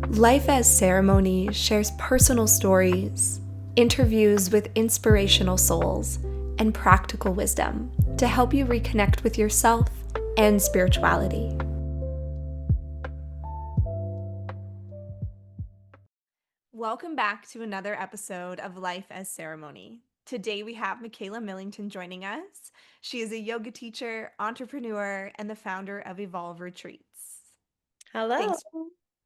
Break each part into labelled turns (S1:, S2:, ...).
S1: Life as Ceremony shares personal stories, interviews with inspirational souls, and practical wisdom to help you reconnect with yourself and spirituality. Welcome back to another episode of Life as Ceremony. Today we have Mikaela Millington joining us. She is a yoga teacher, entrepreneur, and the founder of Evolve Retreats.
S2: Hello.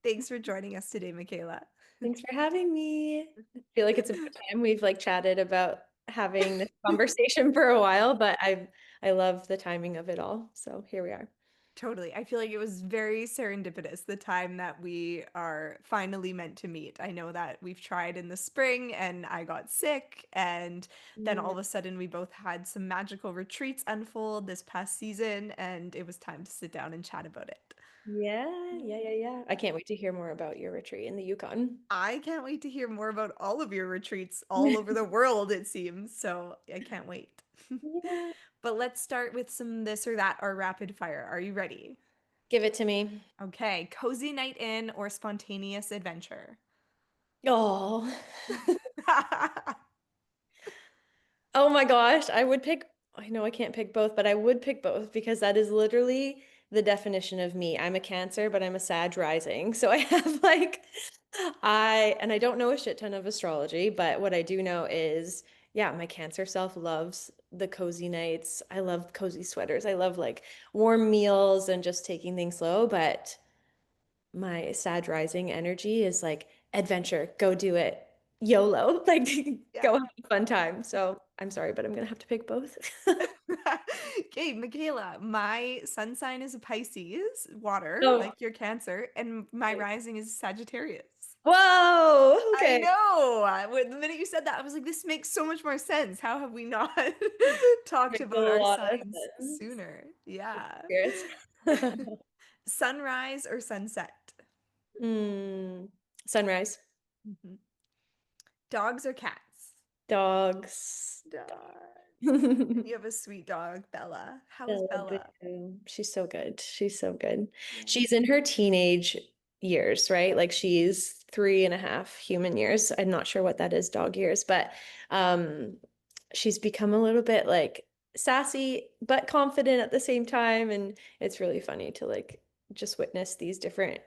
S1: Thanks for joining us today, Mikaela.
S2: Thanks for having me. I feel like it's about time we've chatted about having this conversation for a while, but I love the timing of it all. So here we are.
S1: Totally. I feel like it was very serendipitous the time that we are finally meant to meet. I know that we've tried in the spring and I got sick, and then all
S2: Yeah.
S1: of a sudden we both had some magical retreats unfold this past season, and it was time to sit down and chat about it.
S2: Yeah. I can't wait to hear more about your retreat in the Yukon.
S1: I can't wait to hear more about all of your retreats all over the world, it seems. So I can't wait.
S2: Yeah.
S1: But let's start with some this or that or rapid fire. Are you ready?
S2: Give it to me.
S1: Okay, cozy night in or spontaneous adventure?
S2: Oh. Oh my gosh, I know I can't pick both, but I would pick both because that is literally the definition of me. I'm a Cancer, but I'm a Sag rising. So I have and I don't know a shit ton of astrology, but what I do know is, yeah, my Cancer self loves the cozy nights. I love cozy sweaters. I love warm meals and just taking things slow, but my Sag rising energy is adventure, go do it. YOLO, go
S1: Yeah.
S2: have a fun time. So I'm sorry, but I'm gonna have to pick both.
S1: Okay, Michaela, my sun sign is a Pisces, water,
S2: Oh,
S1: like your Cancer, and my rising is Sagittarius.
S2: whoa.
S1: I
S2: Okay.
S1: know. The minute you said that, I was like, this makes so much more sense. How have we not talked
S2: Makes a
S1: about our
S2: lot of
S1: signs
S2: sense.
S1: sooner? Yeah.
S2: Spirits.
S1: Sunrise or sunset?
S2: Mm, sunrise.
S1: Mhm. Dogs or cats?
S2: Dogs.
S1: Dogs.
S2: Dog.
S1: You have a sweet dog, Bella. How is
S2: Bella
S1: Bella?
S2: Boo. She's so good. She's so good.
S1: Yeah.
S2: She's in her teenage years, right? Like she's 3.5 human years. I'm not sure what that is, dog years, but um, she's become a little bit sassy but confident at the same time. And it's really funny to just witness these different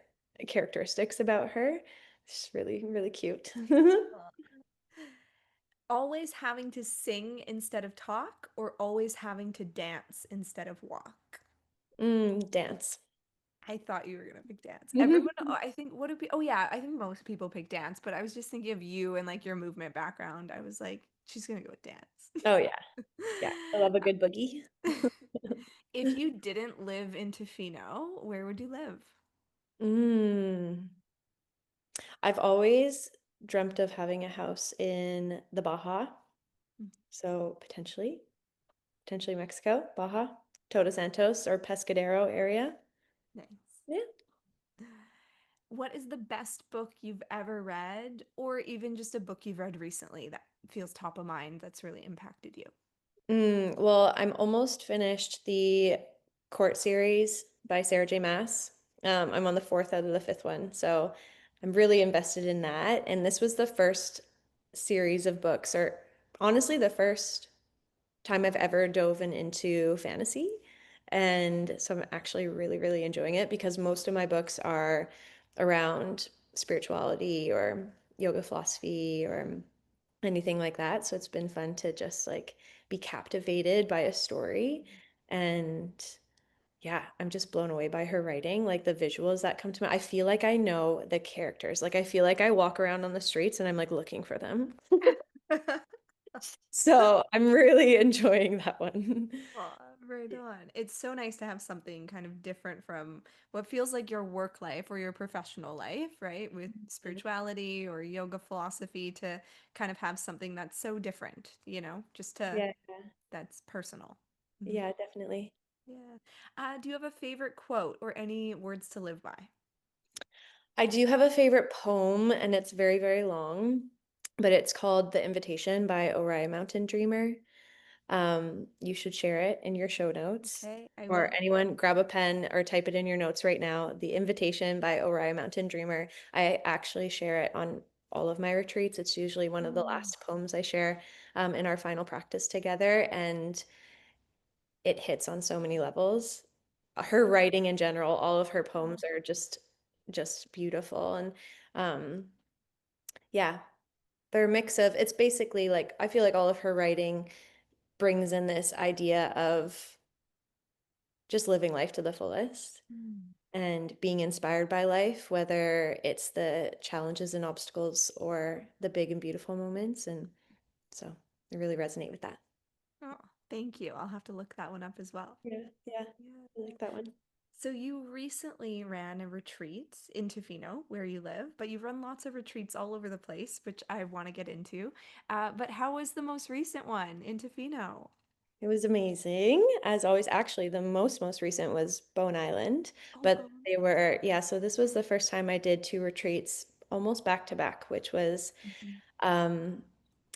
S2: characteristics about her. She's really, really cute.
S1: Always having to sing instead of talk, or always having to dance instead of walk?
S2: Dance.
S1: I thought you were gonna pick dance. Everyone, I think, what do people, oh yeah, I think most people pick dance, but I was just thinking of you and like your movement background. I was like, she's gonna go with dance.
S2: Oh yeah. Yeah. I love a good boogie.
S1: If you didn't live in Tofino, where would you live?
S2: Mm. I've always dreamt of having a house in the Baja, so potentially Mexico, Baja, Todos Santos or Pescadero area.
S1: Nice.
S2: Yeah.
S1: What is the best book you've ever read, or even just a book you've read recently that feels top of mind that's really impacted you?
S2: Well, I'm almost finished the Court series by Sarah J. Maas. I'm on the fourth out of the fifth one, so I'm really invested in that. And this was the first series of books, or honestly, the first time I've ever dove into fantasy. And so I'm actually really, really enjoying it because most of my books are around spirituality or yoga philosophy or anything like that. So it's been fun to just be captivated by a story. And yeah, I'm just blown away by her writing, like the visuals that come to me. I feel like I know the characters. Like I feel like I walk around on the streets and I'm looking for them. So I'm really enjoying that one.
S1: Aw, right on. It's so nice to have something kind of different from what feels like your work life or your professional life, right? With spirituality or yoga philosophy to kind of have something that's so different, just to
S2: Yeah,
S1: that's personal. Mhm.
S2: yeah, definitely.
S1: Yeah. Do you have a favorite quote or any words to live by?
S2: I do have a favorite poem, and it's very, very long, but it's called The Invitation by Orion Mountain Dreamer. You should share it in your show notes.
S1: Okay, I
S2: Or
S1: will.
S2: anyone, grab a pen or type it in your notes right now. The Invitation by Oriah Mountain Dreamer. I actually share it on all of my retreats. It's usually one of the
S1: Oh,
S2: last poems I share in our final practice together, and it hits on so many levels. Her writing in general, all of her poems are just beautiful, and um, yeah, they're a mix of. It's basically like I feel like all of her writing brings in this idea of just living life to the fullest
S1: mm.
S2: and being inspired by life, whether it's the challenges and obstacles or the big and beautiful moments. And so I really resonate with that.
S1: Oh, thank you. I'll have to look that one up as well.
S2: Yeah, yeah,
S1: Yeah.
S2: I like that one.
S1: So you recently ran a retreat in Tofino, where you live, but you've run lots of retreats all over the place, which I want to get into. But how was the most recent one in Tofino?
S2: It was amazing. As always, actually, the most recent was Bone Island,
S1: Oh,
S2: but
S1: Bone.
S2: they were, yeah, so this was the first time I did two retreats almost back to back, which was
S1: Mhm.
S2: um,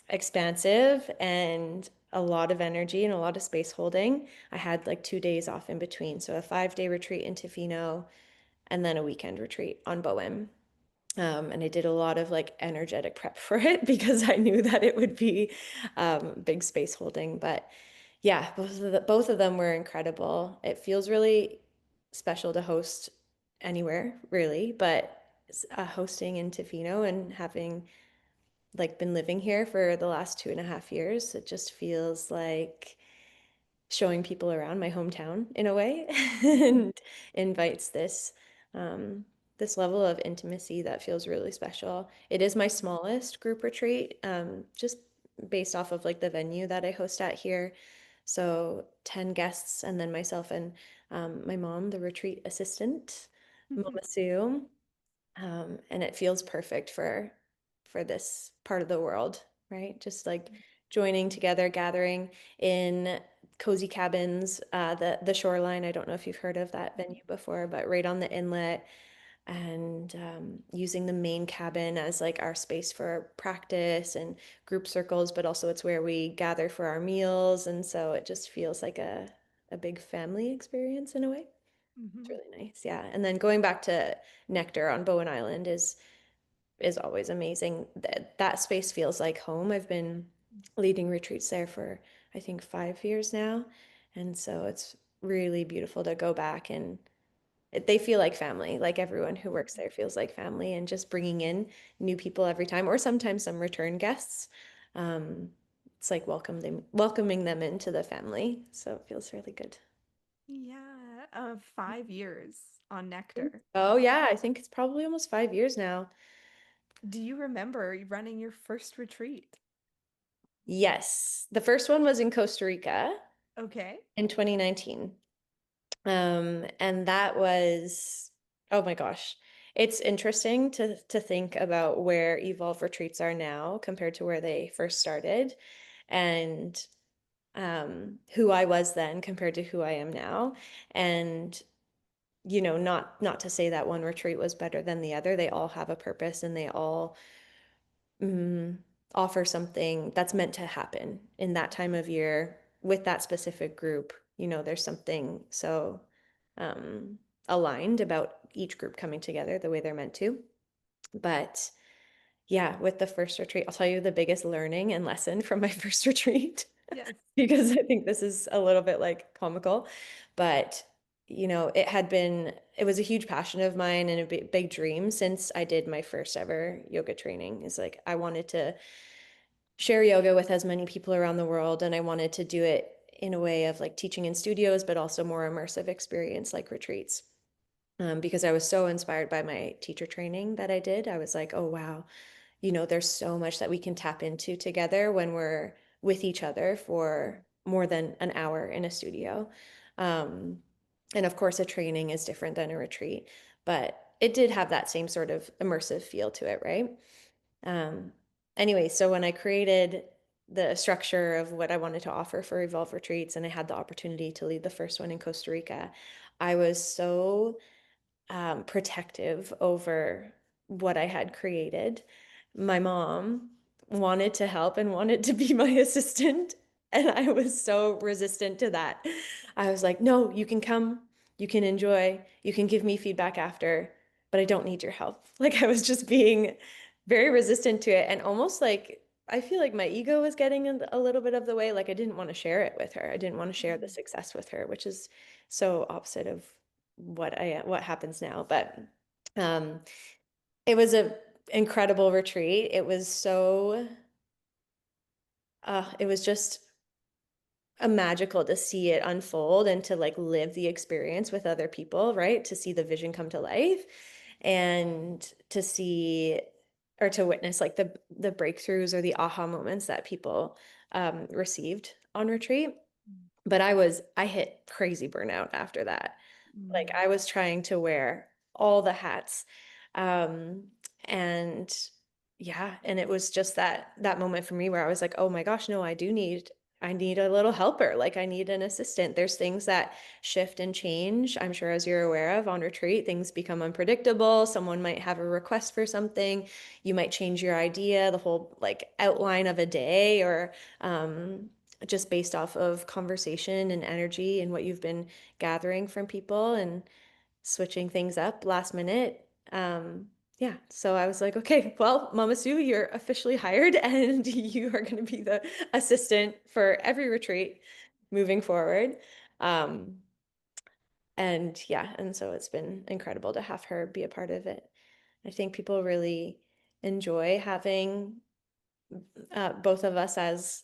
S2: expansive and a lot of energy and a lot of space holding. I had like 2 days off in between. So a 5 day retreat in Tofino and then a weekend retreat on Bowen. And I did a lot of like energetic prep for it because I knew that it would be big space holding. But yeah, both of them were incredible. It feels really special to host anywhere, really, but hosting in Tofino and having like been living here for the last 2.5 years, it just feels like showing people around my hometown in a way and invites um, this level of intimacy that feels really special. It is my smallest group retreat, just based off of like the venue that I host at here. So 10 guests and then myself and my mom, the retreat assistant, Mama Sue. And it feels perfect for this part of the world, right? Just like joining together, gathering in cozy cabins, the shoreline. I don't know if you've heard of that venue before, but right on the inlet, and using the main cabin as like our space for practice and group circles, but also it's where we gather for our meals, and so it just feels like a big family experience in a way. It's
S1: Mhm.
S2: really nice, yeah. And then going back to Nectar on Bowen Island is always amazing. That space feels like home. I've been leading retreats there for I think 5 years now, and so it's really beautiful to go back and they feel like family. Like everyone who works there feels like family, and just bringing in new people every time, or sometimes some return guests. Um, it's like welcoming them into the family. So it feels really good.
S1: Yeah, 5 years on Nectar.
S2: Oh yeah, I think it's probably almost 5 years now.
S1: Do you remember running your first retreat?
S2: Yes. The first one was in Costa Rica
S1: Okay.
S2: in 2019. And that was, oh my gosh. It's interesting to think about where Evolve retreats are now compared to where they first started, and who I was then compared to who I am now. And not to say that one retreat was better than the other. They all have a purpose and they all mm, offer something that's meant to happen in that time of year with that specific group. There's something so um, aligned about each group coming together the way they're meant to. But yeah, with the first retreat, I'll tell you the biggest learning and lesson from my first retreat,
S1: Yes.
S2: because I think this is a little bit like comical, but it was a huge passion of mine and a big dream since I did my first ever yoga training. Is like I wanted to share yoga with as many people around the world, and I wanted to do it in a way of like teaching in studios, but also more immersive experience like retreats. Because I was so inspired by my teacher training that I did. I was like, oh, wow, there's so much that we can tap into together when we're with each other for more than an hour in a studio. Um, and of course, a training is different than a retreat, but it did have that same sort of immersive feel to it, right? Um, anyway, so when I created the structure of what I wanted to offer for Evolve Retreats, and I had the opportunity to lead the first one in Costa Rica, I was so protective over what I had created. My mom wanted to help and wanted to be my assistant. And I was so resistant to that. I was like, no, you can come, you can enjoy, you can give me feedback after, but I don't need your help. Like I was just being very resistant to it and almost like I feel like my ego was getting in a little bit of the way. Like I didn't want to share it with her. I didn't want to share the
S1: Mhm.
S2: success with her, which is so opposite of what happens now. But um, it was a incredible retreat. It was so it was just magical to see it unfold and to like live the experience with other people, right? To see the vision come to life and to see or to witness like the breakthroughs or the aha moments that people received on retreat. But I hit crazy burnout after that. Like
S1: Mm.
S2: I was trying to wear all the hats. Um, and yeah, and it was just that moment for me where I was like, "Oh my gosh, no, I need a little helper. Like I need an assistant." There's things that shift and change. I'm sure as you're aware of on retreat, things become unpredictable. Someone might have a request for something. You might change your idea, the whole like outline of a day or just based off of conversation and energy and what you've been gathering from people and switching things up last minute. Yeah, so I was like, okay, well, Mama Sue, you're officially hired and you are going to be the assistant for every retreat moving forward. Um, and yeah, and so it's been incredible to have her be a part of it. I think people really enjoy having both of us as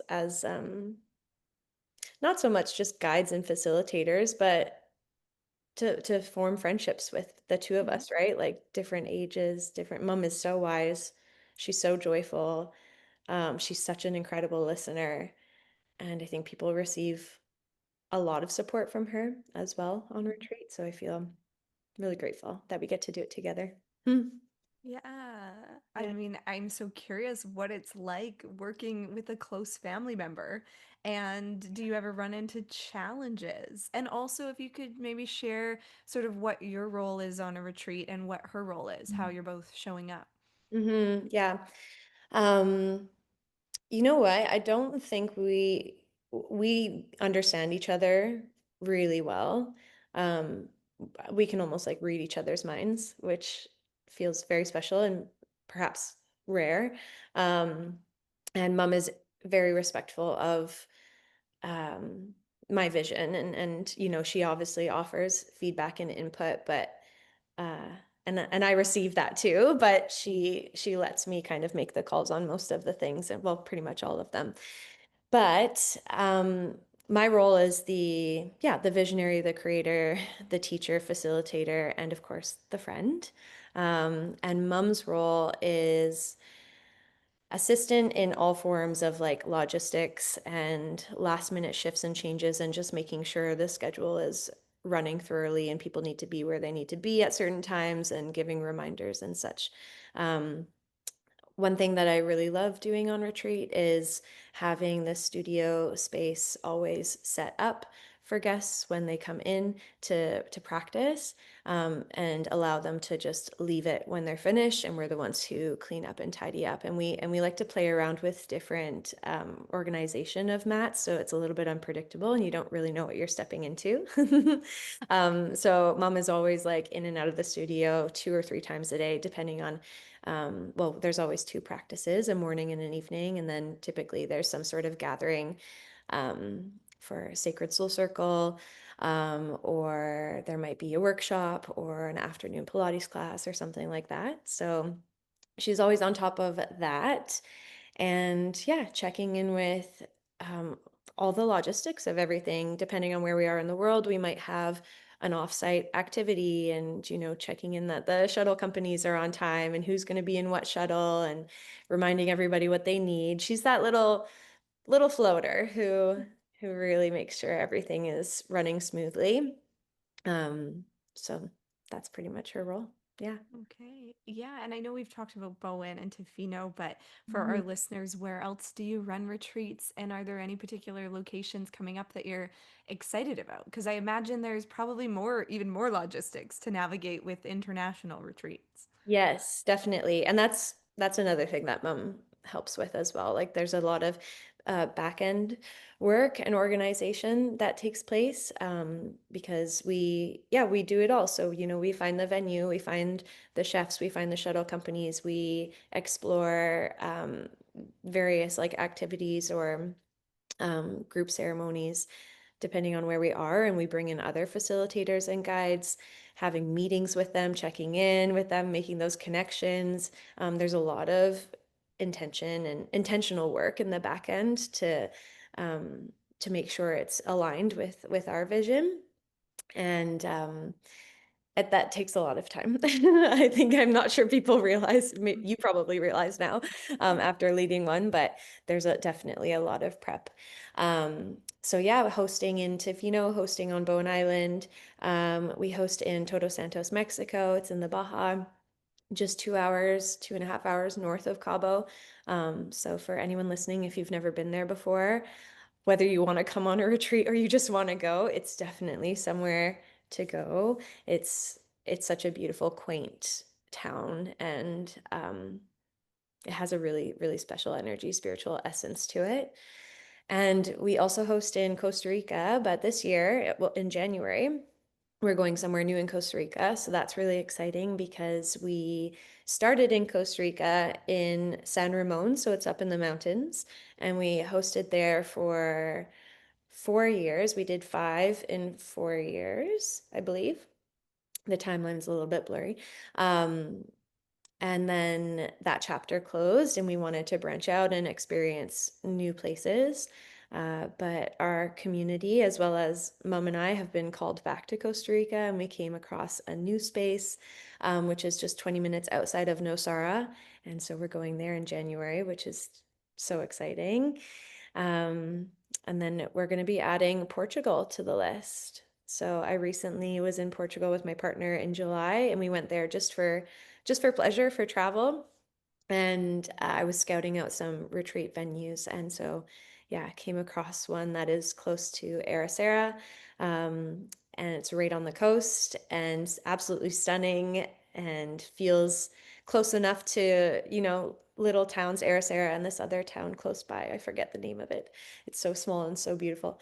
S2: not so much just guides and facilitators, but to form friendships with the two of
S1: Mhm.
S2: us, right? Like different ages, different. Mom is so wise. She's so joyful. She's such an incredible listener. And I think people receive a lot of support from her as well on
S1: Mhm.
S2: retreat. So I feel really grateful that we get to do it together. Hmm.
S1: Yeah. I
S2: Yeah.
S1: mean, I'm so curious what it's like working with a close family member. And do you ever run into challenges? And also, if you could maybe share sort of what your role is on a retreat and what her role is, how you're both showing up.
S2: Yeah. Um, You know what? I don't think we understand each other really well. Um, we can almost like read each other's minds, which feels very special and perhaps rare. Um, and mom is very respectful of um, my vision and you know, she obviously offers feedback and input, but uh and I receive that too, but she lets me kind of make the calls on most of the things and well, pretty much all of them. But my role is the visionary, the creator, the teacher, facilitator, and of course the friend. And mom's role is assistant in all forms of like logistics and last minute shifts and changes and just making sure the schedule is running thoroughly and people need to be where they need to be at certain times and giving reminders and such. Um, One thing that I really love doing on retreat is having the studio space always set up for guests when they come in to practice, and allow them to just leave it when they're finished, and we're the ones who clean up and tidy up. And we like to play around with different organization of mats, so it's a little bit unpredictable, and you don't really know what you're stepping into. So mom is always like in and out of the studio 2 or 3 times a day, depending on well, there's always two practices, a morning and an evening, and then typically there's some sort of gathering for Sacred Soul Circle, or there might be a workshop or an afternoon Pilates class or something like that. So she's always on top of that. And yeah, checking in with um, all the logistics of everything. Depending on where we are in the world, we might have an offsite activity and, you know, checking in that the shuttle companies are on time and who's going to be in what shuttle and reminding everybody what they need. She's that little floater who really makes sure everything is running smoothly. Um, so that's pretty much her role. Yeah.
S1: Okay. Yeah, and I know we've talked about Bowen and Tofino, but for our
S2: Mhm.
S1: listeners, where else do you run retreats? And are there any particular locations coming up that you're excited about? Because I imagine there's probably more, even more logistics to navigate with international retreats.
S2: Yes, definitely. And that's another thing that mom helps with as well. Like there's a lot of back end work and organization that takes place, because we do it all. So, we find the venue, we find the chefs, we find the shuttle companies, we explore various like activities or group ceremonies depending on where we are, and we bring in other facilitators and guides, having meetings with them, checking in with them, making those connections. There's a lot of intention and intentional work in the back end um, to make sure it's aligned with our vision. And that takes a lot of time. I think I'm not sure people realize, you probably realize now after leading one, but there's definitely a lot of prep. So yeah, hosting in Tofino, hosting on Bowen Island. We host in Todos Santos, Mexico. It's in the Baja, just 2 hours, 2.5 hours north of Cabo. So for anyone listening, if you've never been there before, whether you want to come on a retreat or you just want to go, it's definitely somewhere to go. It's such a beautiful, quaint town, and it has a really, really special energy, spiritual essence to it. And we also host in Costa Rica, but this year, well, in January, we're going somewhere new in Costa Rica. So that's really exciting because we started in Costa Rica in San Ramon, so it's up in the mountains, and we hosted there for 4 years. We did 5 in 4 years, I believe. The timeline's a little bit blurry. Um, and then that chapter closed, and we wanted to branch out and experience new places. But our community, as well as Mom and I, have been called back to Costa Rica, and we came across a new space, which is just 20 minutes outside of Nosara. And so we're going there in January, which is so exciting. Um, and then we're going to be adding Portugal to the list. So I recently was in Portugal with my partner in July, and we went there just for pleasure, for travel. And I was scouting out some retreat venues. And so, yeah, I came across one that is close to Ericeira. And it's right on the coast and absolutely stunning, and feels close enough to, little towns, Ericeira and this other town close by. I forget the name of it. It's so small and so beautiful.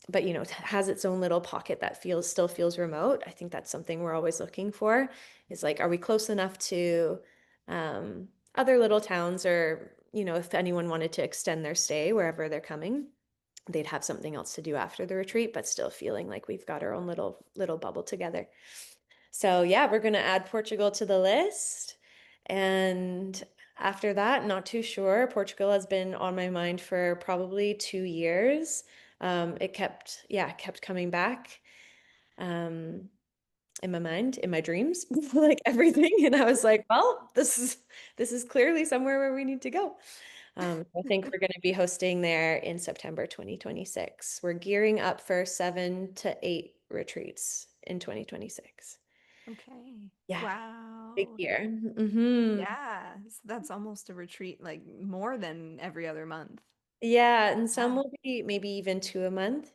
S2: But it has its own little pocket that still feels remote. I think that's something we're always looking for, is like, are we close enough to other little towns, or if anyone wanted to extend their stay wherever they're coming, they'd have something else to do after the retreat, but still feeling like we've got our own little bubble together. So yeah, we're going to add Portugal to the list. And after that, not too sure. Portugal has been on my mind for probably 2 years. It kept coming back. In my mind, in my dreams, like everything. And I was like, well, this is clearly somewhere where we need to go. I think we're going to be hosting there in September 2026. We're gearing up for 7 to 8 retreats in 2026.
S1: Okay.
S2: Yeah, big
S1: Wow.
S2: year.
S1: Yeah. So that's almost a retreat, like more than every other month.
S2: Yeah, and some
S1: Yeah.
S2: will be maybe even 2 a month.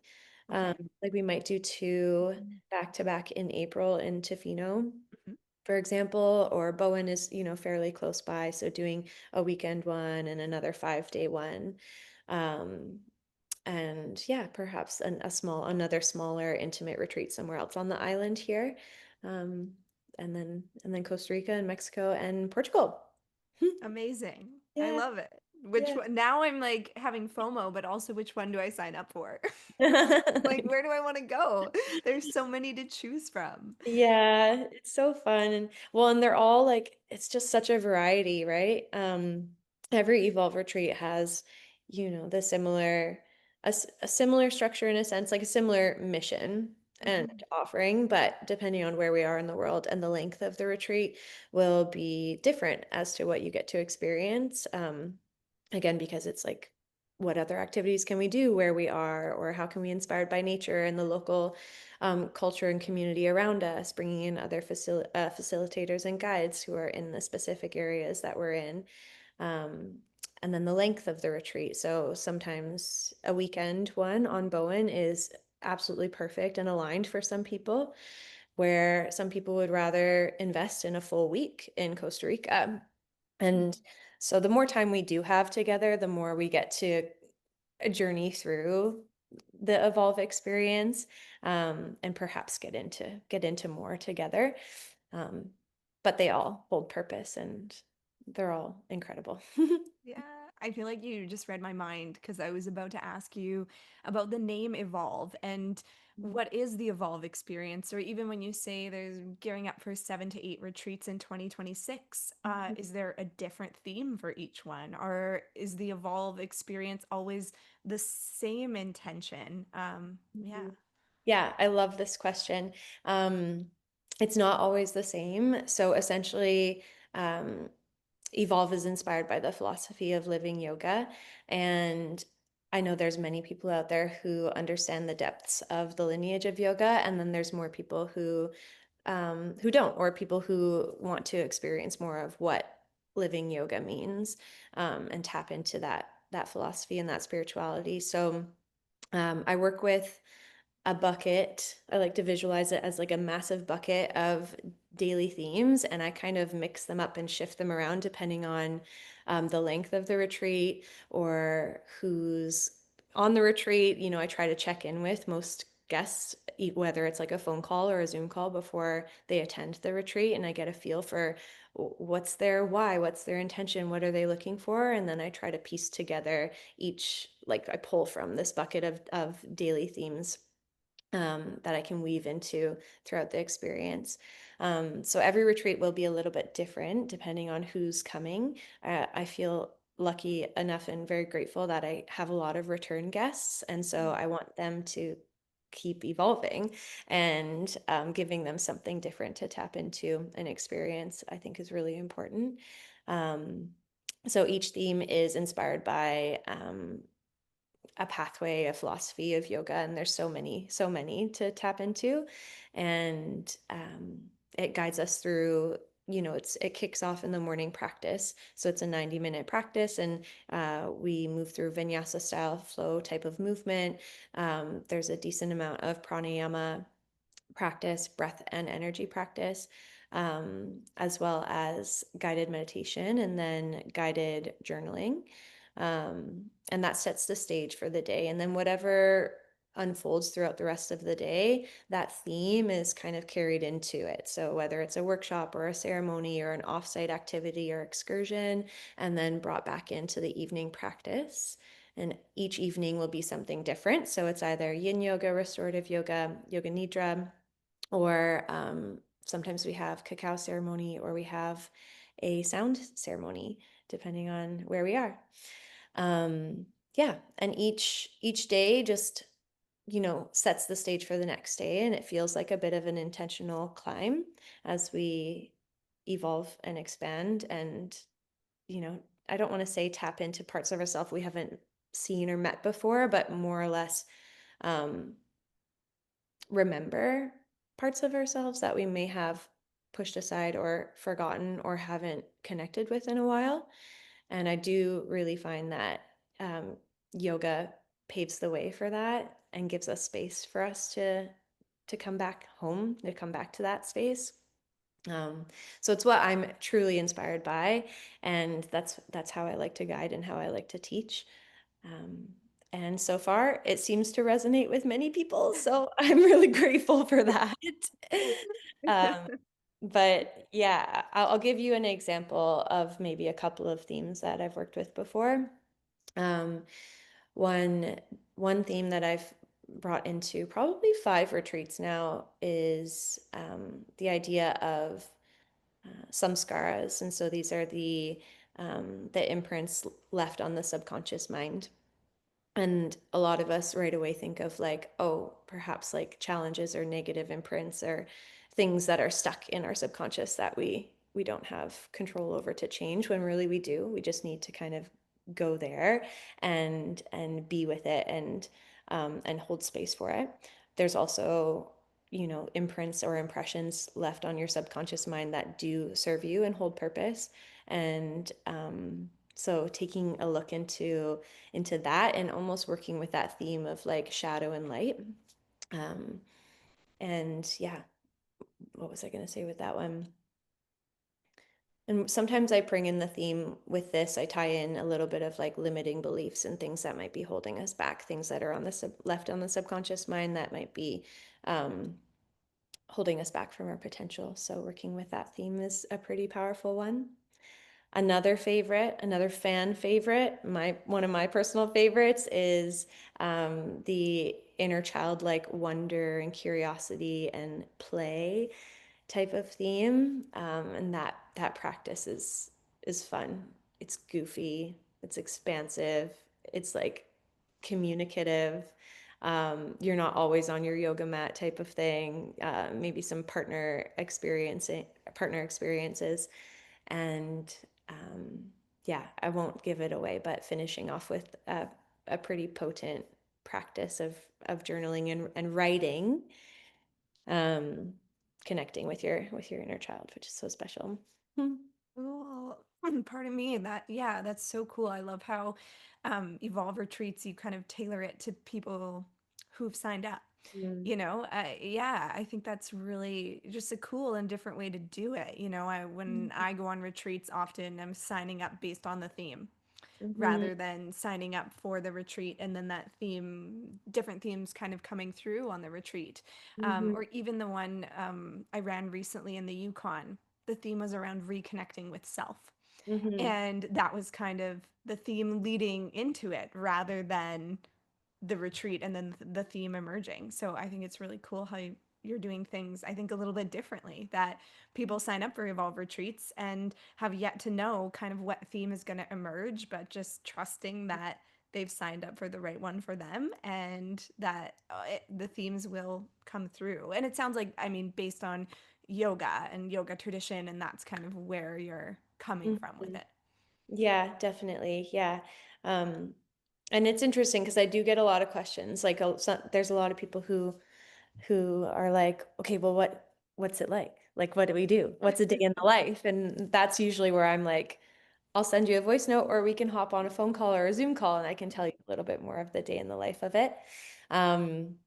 S1: Okay.
S2: Like we might do two back to back in April in Tofino,
S1: Mhm.
S2: for example, or Bowen is, fairly close by, so doing a weekend one and another 5-day one. Um, and yeah, perhaps another smaller intimate retreat somewhere else on the island here. Um, and then Costa Rica and Mexico and Portugal.
S1: Amazing. I
S2: Yeah,
S1: love it. Which
S2: yeah.
S1: one? Now I'm like having FOMO, but also which one do I sign up for? Like, where do I want to go? There's so many to choose from.
S2: Yeah, it's so fun. And they're all like, it's just such a variety, right? Every Evolve retreat has, the a similar structure, in a sense, like a similar mission and
S1: Mhm.
S2: offering, but depending on where we are in the world and the length of the retreat will be different as to what you get to experience. Again, because it's like, what other activities can we do where we are, or how can we inspired by nature and the local culture and community around us, bringing in other facilitators and guides who are in the specific areas that we're in. Um, and then the length of the retreat. So sometimes a weekend one on Bowen is absolutely perfect and aligned for some people, where some people would rather invest in a full week in Costa Rica. And so the more time we do have together, the more we get to a journey through the evolve experience, and perhaps get into more together. Um, but they all hold purpose and they're all incredible.
S1: Yeah, I feel like you just read my mind because I was about to ask you about the name Evolve and what is the Evolve experience? Or even when you say there's gearing up for 7 to 8 retreats in 2026, is there a different theme for each one? Or is the Evolve experience always the same intention? Yeah.
S2: Yeah, I love this question. Um, it's not always the same. So essentially, um, Evolve is inspired by the philosophy of living yoga. And I know there's many people out there who understand the depths of the lineage of yoga, and then there's more people who don't, or people who want to experience more of what living yoga means, and tap into that philosophy and that spirituality. So I work with a bucket. I like to visualize it as like a massive bucket of daily themes, and I kind of mix them up and shift them around depending on the length of the retreat or who's on the retreat. I try to check in with most guests, whether it's like a phone call or a Zoom call before they attend the retreat, and I get a feel for what's their why, what's their intention, what are they looking for, and then I try to piece together each, like I pull from this bucket of daily themes that I can weave into throughout the experience. So every retreat will be a little bit different depending on who's coming. I feel lucky enough and very grateful that I have a lot of return guests. And so I want them to keep evolving, and giving them something different to tap into and experience, I think is really important. Um, so each theme is inspired by a pathway, a philosophy of yoga, and there's so many to tap into, and it guides us through. It kicks off in the morning practice, so it's a 90-minute practice, and we move through vinyasa style flow type of movement. There's a decent amount of pranayama practice, breath and energy practice, as well as guided meditation and then guided journaling. And that sets the stage for the day. And then whatever unfolds throughout the rest of the day, that theme is kind of carried into it. So whether it's a workshop or a ceremony or an offsite activity or excursion, and then brought back into the evening practice. And each evening will be something different. So it's either yin yoga, restorative yoga, yoga nidra, or sometimes we have cacao ceremony, or we have a sound ceremony, depending on where we are. Yeah, and each day just sets the stage for the next day, and it feels like a bit of an intentional climb as we evolve and expand. And you know, I don't want to say tap into parts of ourselves we haven't seen or met before, but more or less um, remember parts of ourselves that we may have pushed aside or forgotten or haven't connected with in a while. And I do really find that yoga paves the way for that and gives us space for us to come back home, to come back to that space. Um, so it's what I'm truly inspired by, and that's how I like to guide and how I like to teach. Um, and so far, it seems to resonate with many people. So I'm really grateful for that. Um, but yeah, I'll give you an example of maybe a couple of themes that I've worked with before. Um, one one theme that I've brought into probably 5 retreats now is the idea of samskaras, and so these are the imprints left on the subconscious mind. And a lot of us right away think of like, oh, perhaps like challenges or negative imprints or things that are stuck in our subconscious that we don't have control over to change, when really we do. We just need to kind of go there and be with it, and hold space for it. There's also, imprints or impressions left on your subconscious mind that do serve you and hold purpose. And so taking a look into that, and almost working with that theme of like shadow and light. Um, and yeah, what was I going to say with that one? And sometimes I bring in the theme with this. I tie in a little bit of like limiting beliefs and things that might be holding us back, things that are on the left on the subconscious mind that might be um, holding us back from our potential. So working with that theme is a pretty powerful one. Another favorite, another fan favorite, my one of my personal favorites is the inner childlike wonder and curiosity and play type of theme, and that practice is fun. It's goofy. It's expansive. It's like communicative. You're not always on your yoga mat type of thing. Maybe some partner experiences, and um, yeah, I won't give it away. But finishing off with a pretty potent practice of journaling and writing, um, connecting with your inner child, which is so special. Hmm.
S1: Cool. Pardon me. That yeah, that's so cool. I love how Evolve retreats you kind of tailor it to people who've signed up.
S2: Mm.
S1: You know, yeah, I think that's really just a cool and different way to do it. You know, I when I go on retreats, often I'm signing up based on the theme
S2: Mhm.
S1: rather than signing up for the retreat and then that theme, different themes kind of coming through on the retreat.
S2: Mhm.
S1: Or even the one I ran recently in the Yukon, the theme was around reconnecting with self.
S2: Mhm.
S1: And that was kind of the theme leading into it rather than the retreat and then the theme emerging. So I think it's really cool how you're doing things, I think, a little bit differently. That people sign up for Evolve retreats and have yet to know kind of what theme is going to emerge, but just trusting that they've signed up for the right one for them and that the themes will come through. And it sounds like, I mean, based on yoga and yoga tradition, and that's kind of where you're coming from with
S2: Mhm.
S1: it.
S2: Yeah, definitely. Yeah. Um, and it's interesting because I do get a lot of questions. Like, there's a lot of people who are like, okay, well, what's it like? Like, what do we do? What's a day in the life? And that's usually where I'm like, I'll send you a voice note, or we can hop on a phone call or a Zoom call, and I can tell you a little bit more of the day in the life of it. Um,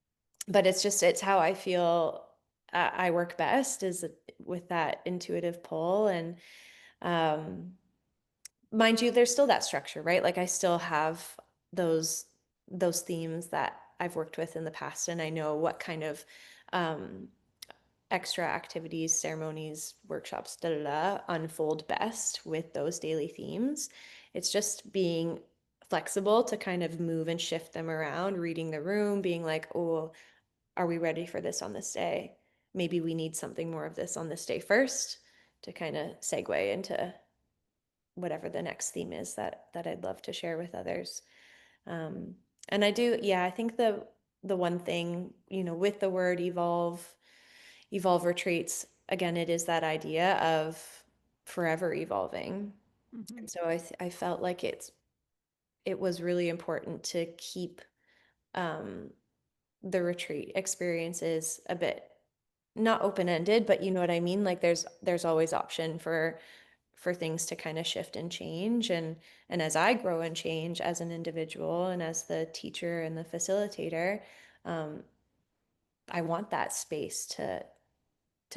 S2: but it's how I feel I work best is with that intuitive pull. And um, mind you, there's still that structure, right? Like I still have those those themes that I've worked with in the past, and I know what kind of um, extra activities, ceremonies, workshops, da da da, unfold best with those daily themes. It's just being flexible to kind of move and shift them around, reading the room, being like, oh, are we ready for this on this day? Maybe we need something more of this on this day first to kind of segue into whatever the next theme is that I'd love to share with others. Um, and I do, yeah, I think the one thing, with the word evolve retreats, again, it is that idea of forever evolving.
S1: Mm-hmm.
S2: And so I felt like it was really important to keep um, the retreat experiences a bit not open-ended, but you know what I mean? Like there's always option for things to kind of shift and change. And as I grow and change as an individual and as the teacher and the facilitator, um, I want that space to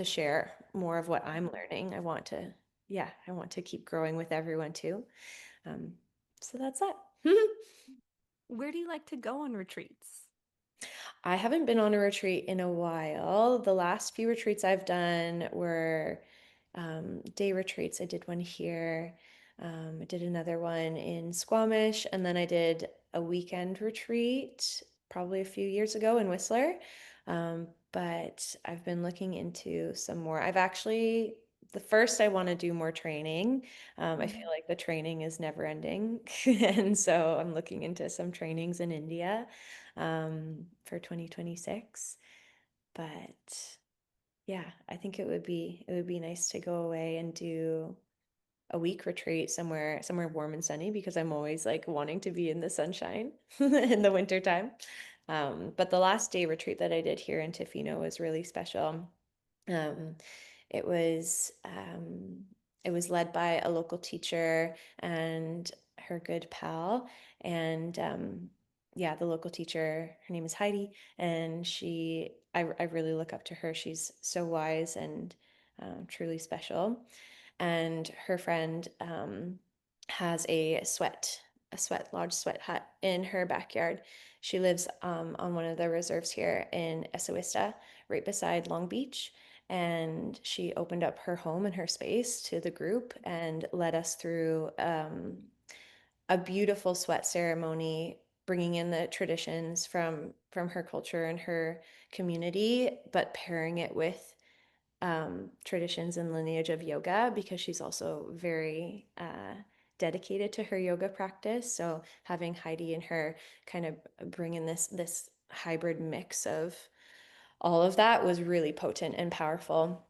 S2: share more of what I'm learning. I want to keep growing with everyone too. Um, so that's that.
S1: Where do you like to go on retreats?
S2: I haven't been on a retreat in a while. The last few retreats I've done were day retreats. I did one here. I did another one in Squamish, and then I did a weekend retreat probably a few years ago in Whistler. But I've been looking into some more. The first, I want to do more training. I feel
S1: Mhm.
S2: like the training is never ending. And so I'm looking into some trainings in India for 2026. But yeah, I think it would be nice to go away and do a week retreat somewhere warm and sunny because I'm always like wanting to be in the sunshine in the wintertime. But the last day retreat that I did here in Tofino was really special. Um, it was um, it was led by a local teacher and her good pal, and yeah, the local teacher, her name is Heidi, and I really look up to her. She's so wise and truly special. and her friend has a large sweat hut in her backyard. She lives on one of the reserves here in Esawista, right beside Long Beach. And she opened up her home and her space to the group and led us through a beautiful sweat ceremony, bringing in the traditions from her culture and her community, but pairing it with traditions and lineage of yoga because she's also very dedicated to her yoga practice. So having Heidi and her kind of bring in this hybrid mix of all of that was really potent and powerful.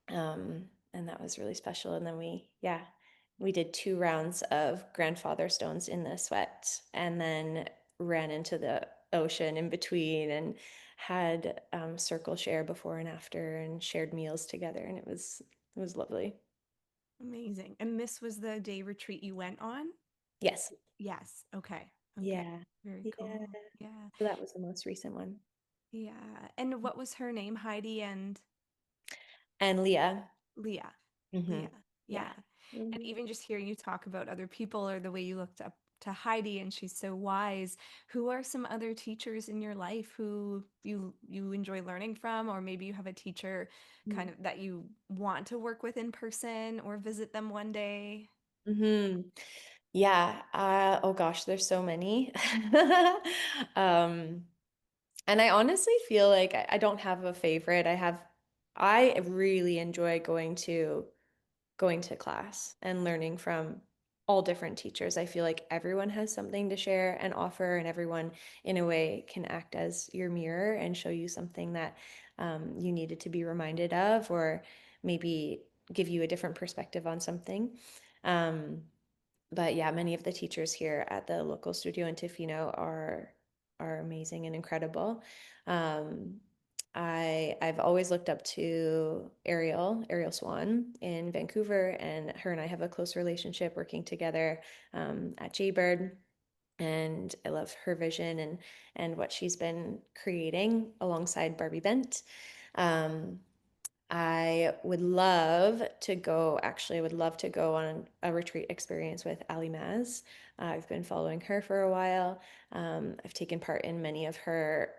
S2: And that was really special. And then we did 2 rounds of grandfather stones in the sweat and then ran into the ocean in between and had circle share before and after and shared meals together. And it was lovely.
S1: Amazing. And this was the day retreat you went on?
S2: Yes.
S1: Yes. Okay. Okay.
S2: Yeah.
S1: Very
S2: Yeah.
S1: cool. Yeah.
S2: So that was the most recent one.
S1: Yeah. And what was her name? Heidi and
S2: And Leah.
S1: Leah.
S2: Hmm.
S1: Leah.
S2: Yeah.
S1: Yeah. And
S2: Mhm.
S1: even just hearing you talk about other people or the way you looked up to Heidi and she's so wise, who are some other teachers in your life who you enjoy learning from, or maybe you have a teacher kind of that you want to work with in person or visit them one day?
S2: Hmm. Yeah. Oh gosh, there's so many. Um, and I honestly feel like I don't have a favorite. I really enjoy going to class and learning from all different teachers. I feel like everyone has something to share and offer, and everyone, in a way, can act as your mirror and show you something that you needed to be reminded of, or maybe give you a different perspective on something. Um, but yeah, many of the teachers here at the local studio in Tofino are amazing and incredible. Um, I've always looked up to Ariel Swan in Vancouver, and her and I have a close relationship working together at Jaybird. And I love her vision and what she's been creating alongside Barbie Bent. Um, I would love to go on a retreat experience with Ali Maz. I've been following her for a while. I've taken part in many of her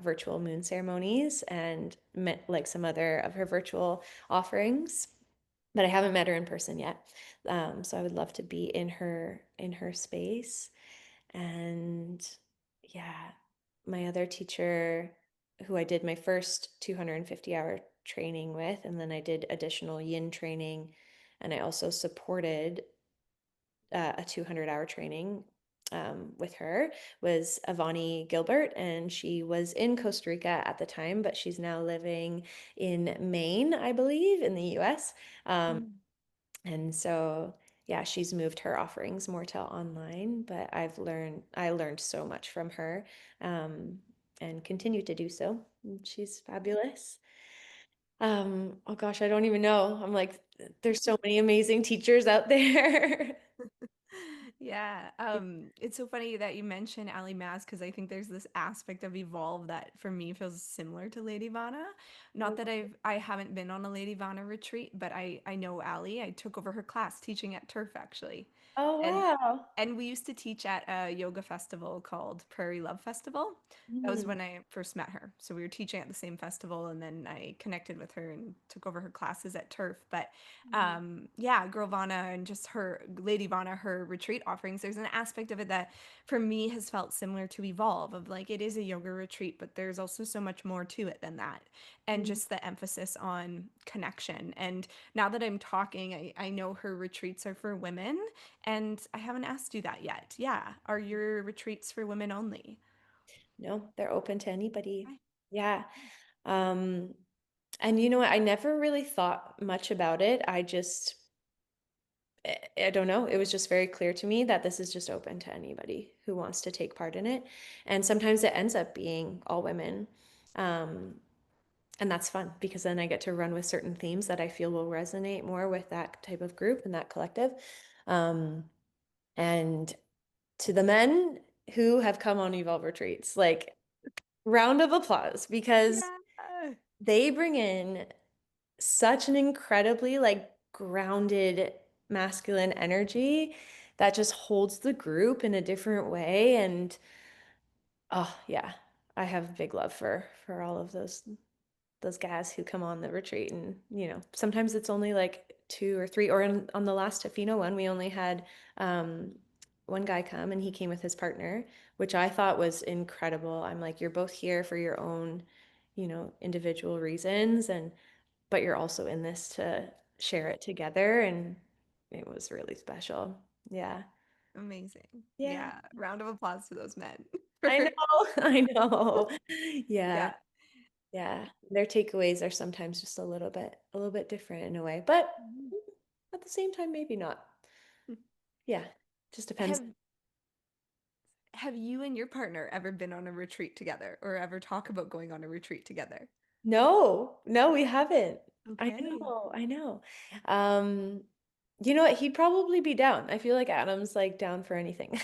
S2: virtual moon ceremonies and met like some other of her virtual offerings, but I haven't met her in person yet. So I would love to be in her space. And yeah, my other teacher, who I did my first 250-hour training with, and then I did additional yin training, and I also supported a 200-hour training with her, was Avani Gilbert, and she was in Costa Rica at the time, but she's now living in Maine, I believe, in the US. Um,
S1: Mm.
S2: and so, yeah, she's moved her offerings more to online, but I learned so much from her, um, and continue to do so. And she's fabulous. Oh gosh, I don't even know. I'm like, there's so many amazing teachers out there.
S1: Yeah, it's so funny that you mention Ali Maz because I think there's this aspect of Evolve that for me feels similar to Lady Vana. Not that I haven't been on a Lady Vana retreat, but I know Ali. I took over her class teaching at Turf actually.
S2: Oh,
S1: And
S2: wow.
S1: and we used to teach at a yoga festival called Prairie Love Festival. That was
S2: Mm,
S1: when I first met her. So we were teaching at the same festival and then I connected with her and took over her classes at Turf. But
S2: mm,
S1: yeah, Girl Vana and just her Lady Vana, her retreat offerings, there's an aspect of it that for me has felt similar to Evolve of like it is a yoga retreat, but there's also so much more to it than that. And
S2: mm.
S1: just the emphasis on connection. And now that I'm talking, I know her retreats are for women, and I haven't asked you that yet. Yeah. Are your retreats for women only?
S2: No, they're open to anybody.
S1: Okay.
S2: Yeah. Um, and you know what? I never really thought much about it. I don't know. It was just very clear to me that this is just open to anybody who wants to take part in it. And sometimes it ends up being all women. Um, and that's fun because then I get to run with certain themes that I feel will resonate more with that type of group and that collective. Um, and to the men who have come on Evolve retreats, like round of applause because
S1: Yeah.
S2: they bring in such an incredibly like grounded masculine energy that just holds the group in a different way. And oh yeah, I have big love for all of those guys who come on the retreat. And sometimes it's only like two or three, or on the last Tofino one we only had um one guy come, and he came with his partner, which I thought was incredible. I'm like, you're both here for your own individual reasons, and but you're also in this to share it together, and it was really special. Yeah.
S1: Amazing.
S2: Yeah.
S1: Yeah. Round of applause to those men.
S2: I know. I know. Yeah.
S1: Yeah.
S2: Yeah. Their takeaways are sometimes just a little bit different in a way, but
S1: Mhm.
S2: at the same time, maybe not. Yeah. Just depends.
S1: Have have you and your partner ever been on a retreat together or ever talk about going on a retreat together?
S2: No, no, we haven't. I
S1: Okay.
S2: know, I know. Um, you know what? He'd probably be down. I feel like Adam's like down for anything.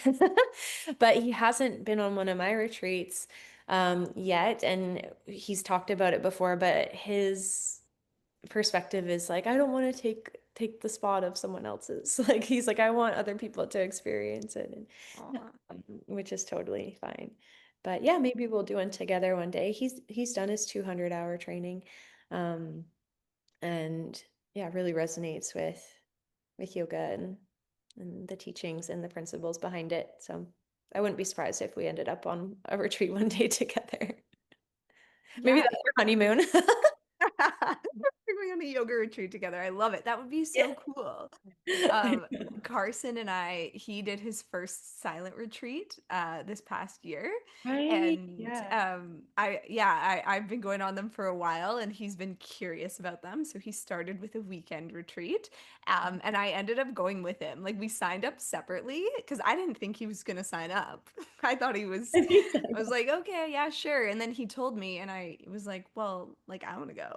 S2: But he hasn't been on one of my retreats yet, and he's talked about it before, but his perspective is like, I don't want to take the spot of someone else's. Like he's like, I want other people to experience it, and
S1: Aw.
S2: which is totally fine. But yeah, maybe we'll do one together one day. He's done his 200-hour training, um, and yeah, really resonates with yoga and the teachings and the principles behind it. So I wouldn't be surprised if we ended up on a retreat one day together. Maybe
S1: Yeah.
S2: that's our honeymoon.
S1: We're going on a yoga retreat together. I love it. That would be
S2: Yeah.
S1: so cool.
S2: I
S1: Um,
S2: know.
S1: Carson and he did his first silent retreat this past year.
S2: Right.
S1: And
S2: Yeah.
S1: I've been going on them for a while and he's been curious about them. So he started with a weekend retreat. And I ended up going with him. Like we signed up separately because I didn't think he was gonna sign up. I thought I was like, okay, yeah, sure. And then he told me and I was like, well, like I want to go.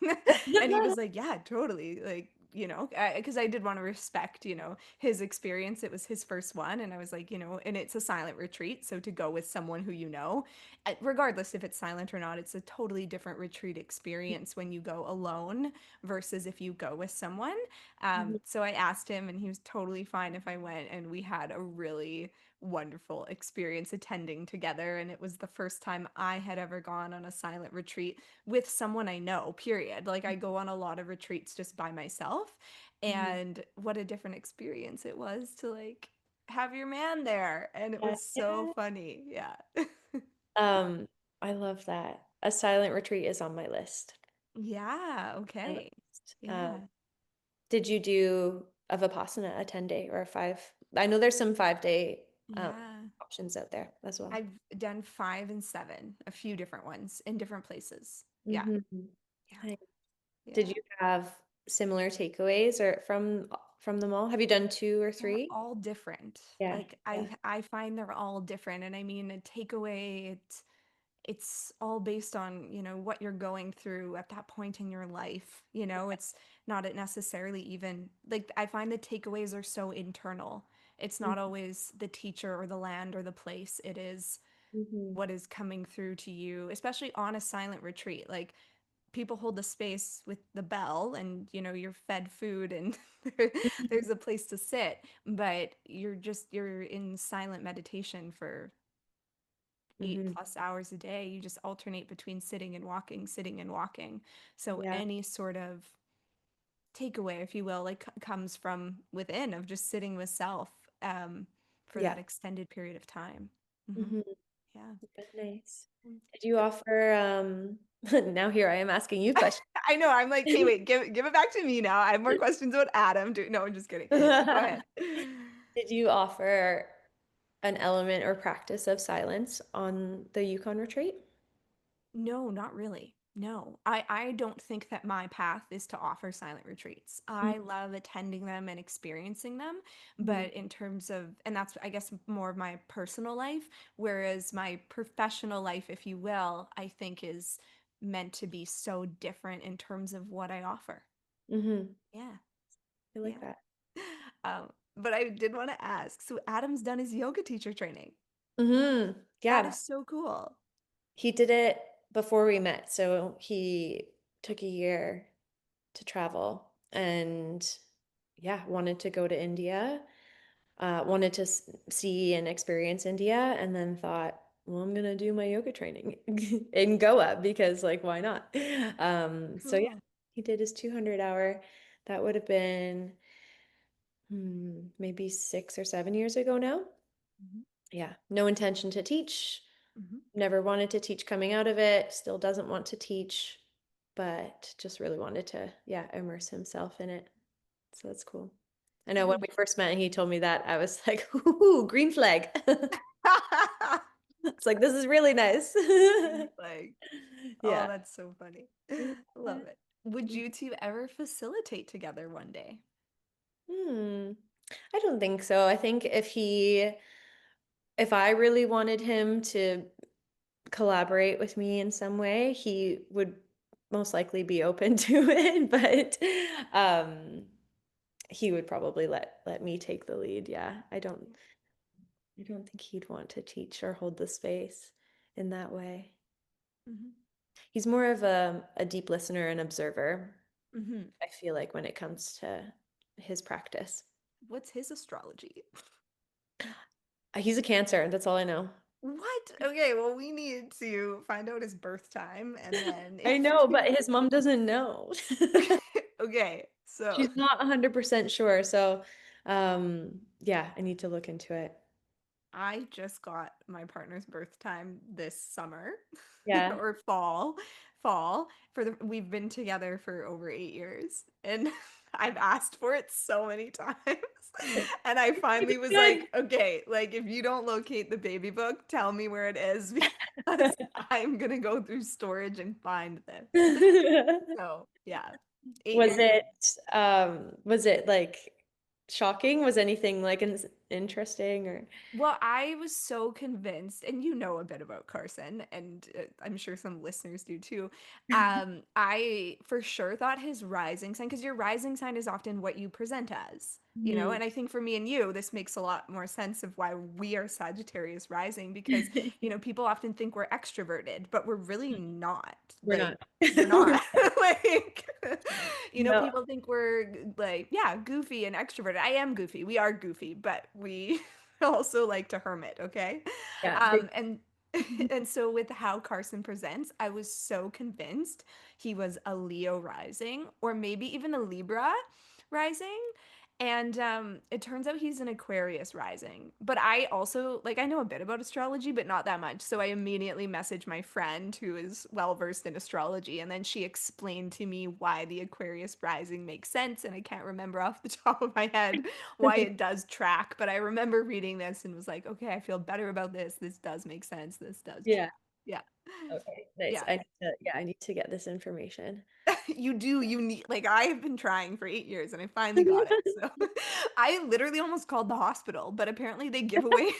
S1: And he was like, yeah, totally. Like, because I did want to respect, his experience. It was his first one. And I was like, and it's a silent retreat. So to go with someone who regardless if it's silent or not, it's a totally different retreat experience when you go alone versus if you go with someone.
S2: Mhm.
S1: So I asked him, and he was totally fine if I went. And we had a really wonderful experience attending together. And it was the first time I had ever gone on a silent retreat with someone I know, period. Like I go on a lot of retreats just by myself.
S2: Mhm.
S1: And what a different experience it was to like have your man there. And it
S2: Yeah.
S1: was so
S2: Yeah.
S1: funny. Yeah.
S2: Um, I love that. A silent retreat is on my list.
S1: Yeah.
S2: My
S1: Okay.
S2: list.
S1: Yeah.
S2: Did you do a Vipassana, a 10-day or a five? I know there's some 5-day
S1: Yeah.
S2: options out there as well.
S1: I've done 5 and 7, a few different ones in different places. Yeah.
S2: Hmm.
S1: Yeah.
S2: Did
S1: Yeah.
S2: you have similar takeaways or from them all? Have you done two or
S1: They're
S2: three?
S1: all different.
S2: Yeah.
S1: Like
S2: Yeah.
S1: I find they're all different. And I mean, a takeaway, it's all based on, what you're going through at that point in your life. It's not necessarily even like I find the takeaways are so internal. It's not always the teacher or the land or the place. It is
S2: Mm-hmm.
S1: what is coming through to you, especially on a silent retreat. Like people hold the space with the bell and you're fed food and there's a place to sit, but you're in silent meditation for eight
S2: Hmm.
S1: plus hours a day. You just alternate between sitting and walking. So
S2: Yeah.
S1: any sort of takeaway, if you will, like comes from within of just sitting with self for
S2: Yeah.
S1: that extended period of time. Hmm.
S2: Hmm.
S1: Yeah.
S2: Nice. Did you offer now here I am asking you questions.
S1: I know. I'm like, okay, wait, give it back to me now. I have more questions about Adam. No, I'm just kidding. Go ahead.
S2: Did you offer an element or practice of silence on the Yukon retreat?
S1: No, not really. No, I don't think that my path is to offer silent retreats. I love attending them and experiencing them,
S2: Mm-hmm.
S1: but in terms of, and that's, I guess, more of my personal life, whereas my professional life, if you will, I think is meant to be so different in terms of what I offer.
S2: Mm-hmm.
S1: Yeah,
S2: I like
S1: yeah.
S2: that.
S1: But I did want to ask, so Adam's done his yoga teacher training.
S2: Mm-hmm.
S1: That
S2: Yeah.
S1: is so cool.
S2: He did it before we met. So he took a year to travel. and yeah, wanted to go to India, wanted to see and experience India, and then thought, well, I'm gonna do my yoga training in Goa because, like, why not? So yeah,
S1: Cool.
S2: he did his 200 hour. That would have been maybe 6 or 7 years ago now.
S1: Mhm.
S2: Yeah, no intention to teach.
S1: Mhm.
S2: Never wanted to teach coming out of it. Still doesn't want to teach, but just really wanted to, yeah, immerse himself in it. So that's cool. I know when
S1: Good.
S2: we first met and he told me that, I was like, ooh, green flag. It's like, this is really nice.
S1: Green flag. Oh,
S2: Yeah.
S1: that's so funny. Love it. Would you two ever facilitate together one day?
S2: Hmm. I don't think so. I think if I really wanted him to collaborate with me in some way, he would most likely be open to it, but he would probably let me take the lead. Yeah. I don't think he'd want to teach or hold the space in that way.
S1: Hmm.
S2: He's more of a deep listener and observer,
S1: Hmm.
S2: I feel like, when it comes to his practice.
S1: What's his astrology?
S2: He's a Cancer, that's all I know.
S1: What? Okay, well, we need to find out his birth time and then
S2: I
S1: if
S2: know, but his mom doesn't know.
S1: okay, so
S2: She's not 100% sure, so yeah, I need to look into it.
S1: I just got my partner's birth time this summer
S2: Yeah.
S1: or fall for the we've been together for over 8 years and I've asked for it so many times and I finally was
S2: Good.
S1: like, okay, like if you don't locate the baby book, tell me where it is because I'm gonna go through storage and find this. So yeah, eight
S2: Was
S1: years.
S2: it like shocking? Was anything like interesting or
S1: Well, I was so convinced, and you know a bit about Carson, and I'm sure some listeners do too. I for sure thought his rising sign, because your rising sign is often what you present as, you know,
S2: Mhm.
S1: and I think for me and you, this makes a lot more sense of why we are Sagittarius rising, because, you know, people often think we're extroverted, but we're really not.
S2: We're
S1: Like,
S2: not.
S1: we're
S2: We're
S1: not. Like, you know,
S2: no.
S1: people think we're like, yeah, goofy and extroverted. I am goofy. We are goofy, but we also like to hermit, okay?
S2: Yeah, big.
S1: And and so with how Carson presents, I was so convinced he was a Leo rising or maybe even a Libra rising. And it turns out he's an Aquarius rising. But I also, like, I know a bit about astrology, but not that much. So I immediately messaged my friend who is well versed in astrology. And then she explained to me why the Aquarius rising makes sense. And I can't remember off the top of my head why it does track. But I remember reading this and was like, okay, I feel better about this. This does make sense. This does track.
S2: Yeah.
S1: Yeah.
S2: Okay. Nice.
S1: Yeah.
S2: I need to get this information.
S1: You do, you need, like, I have been trying for 8 years and I finally got it. So I literally almost called the hospital, but apparently they give away,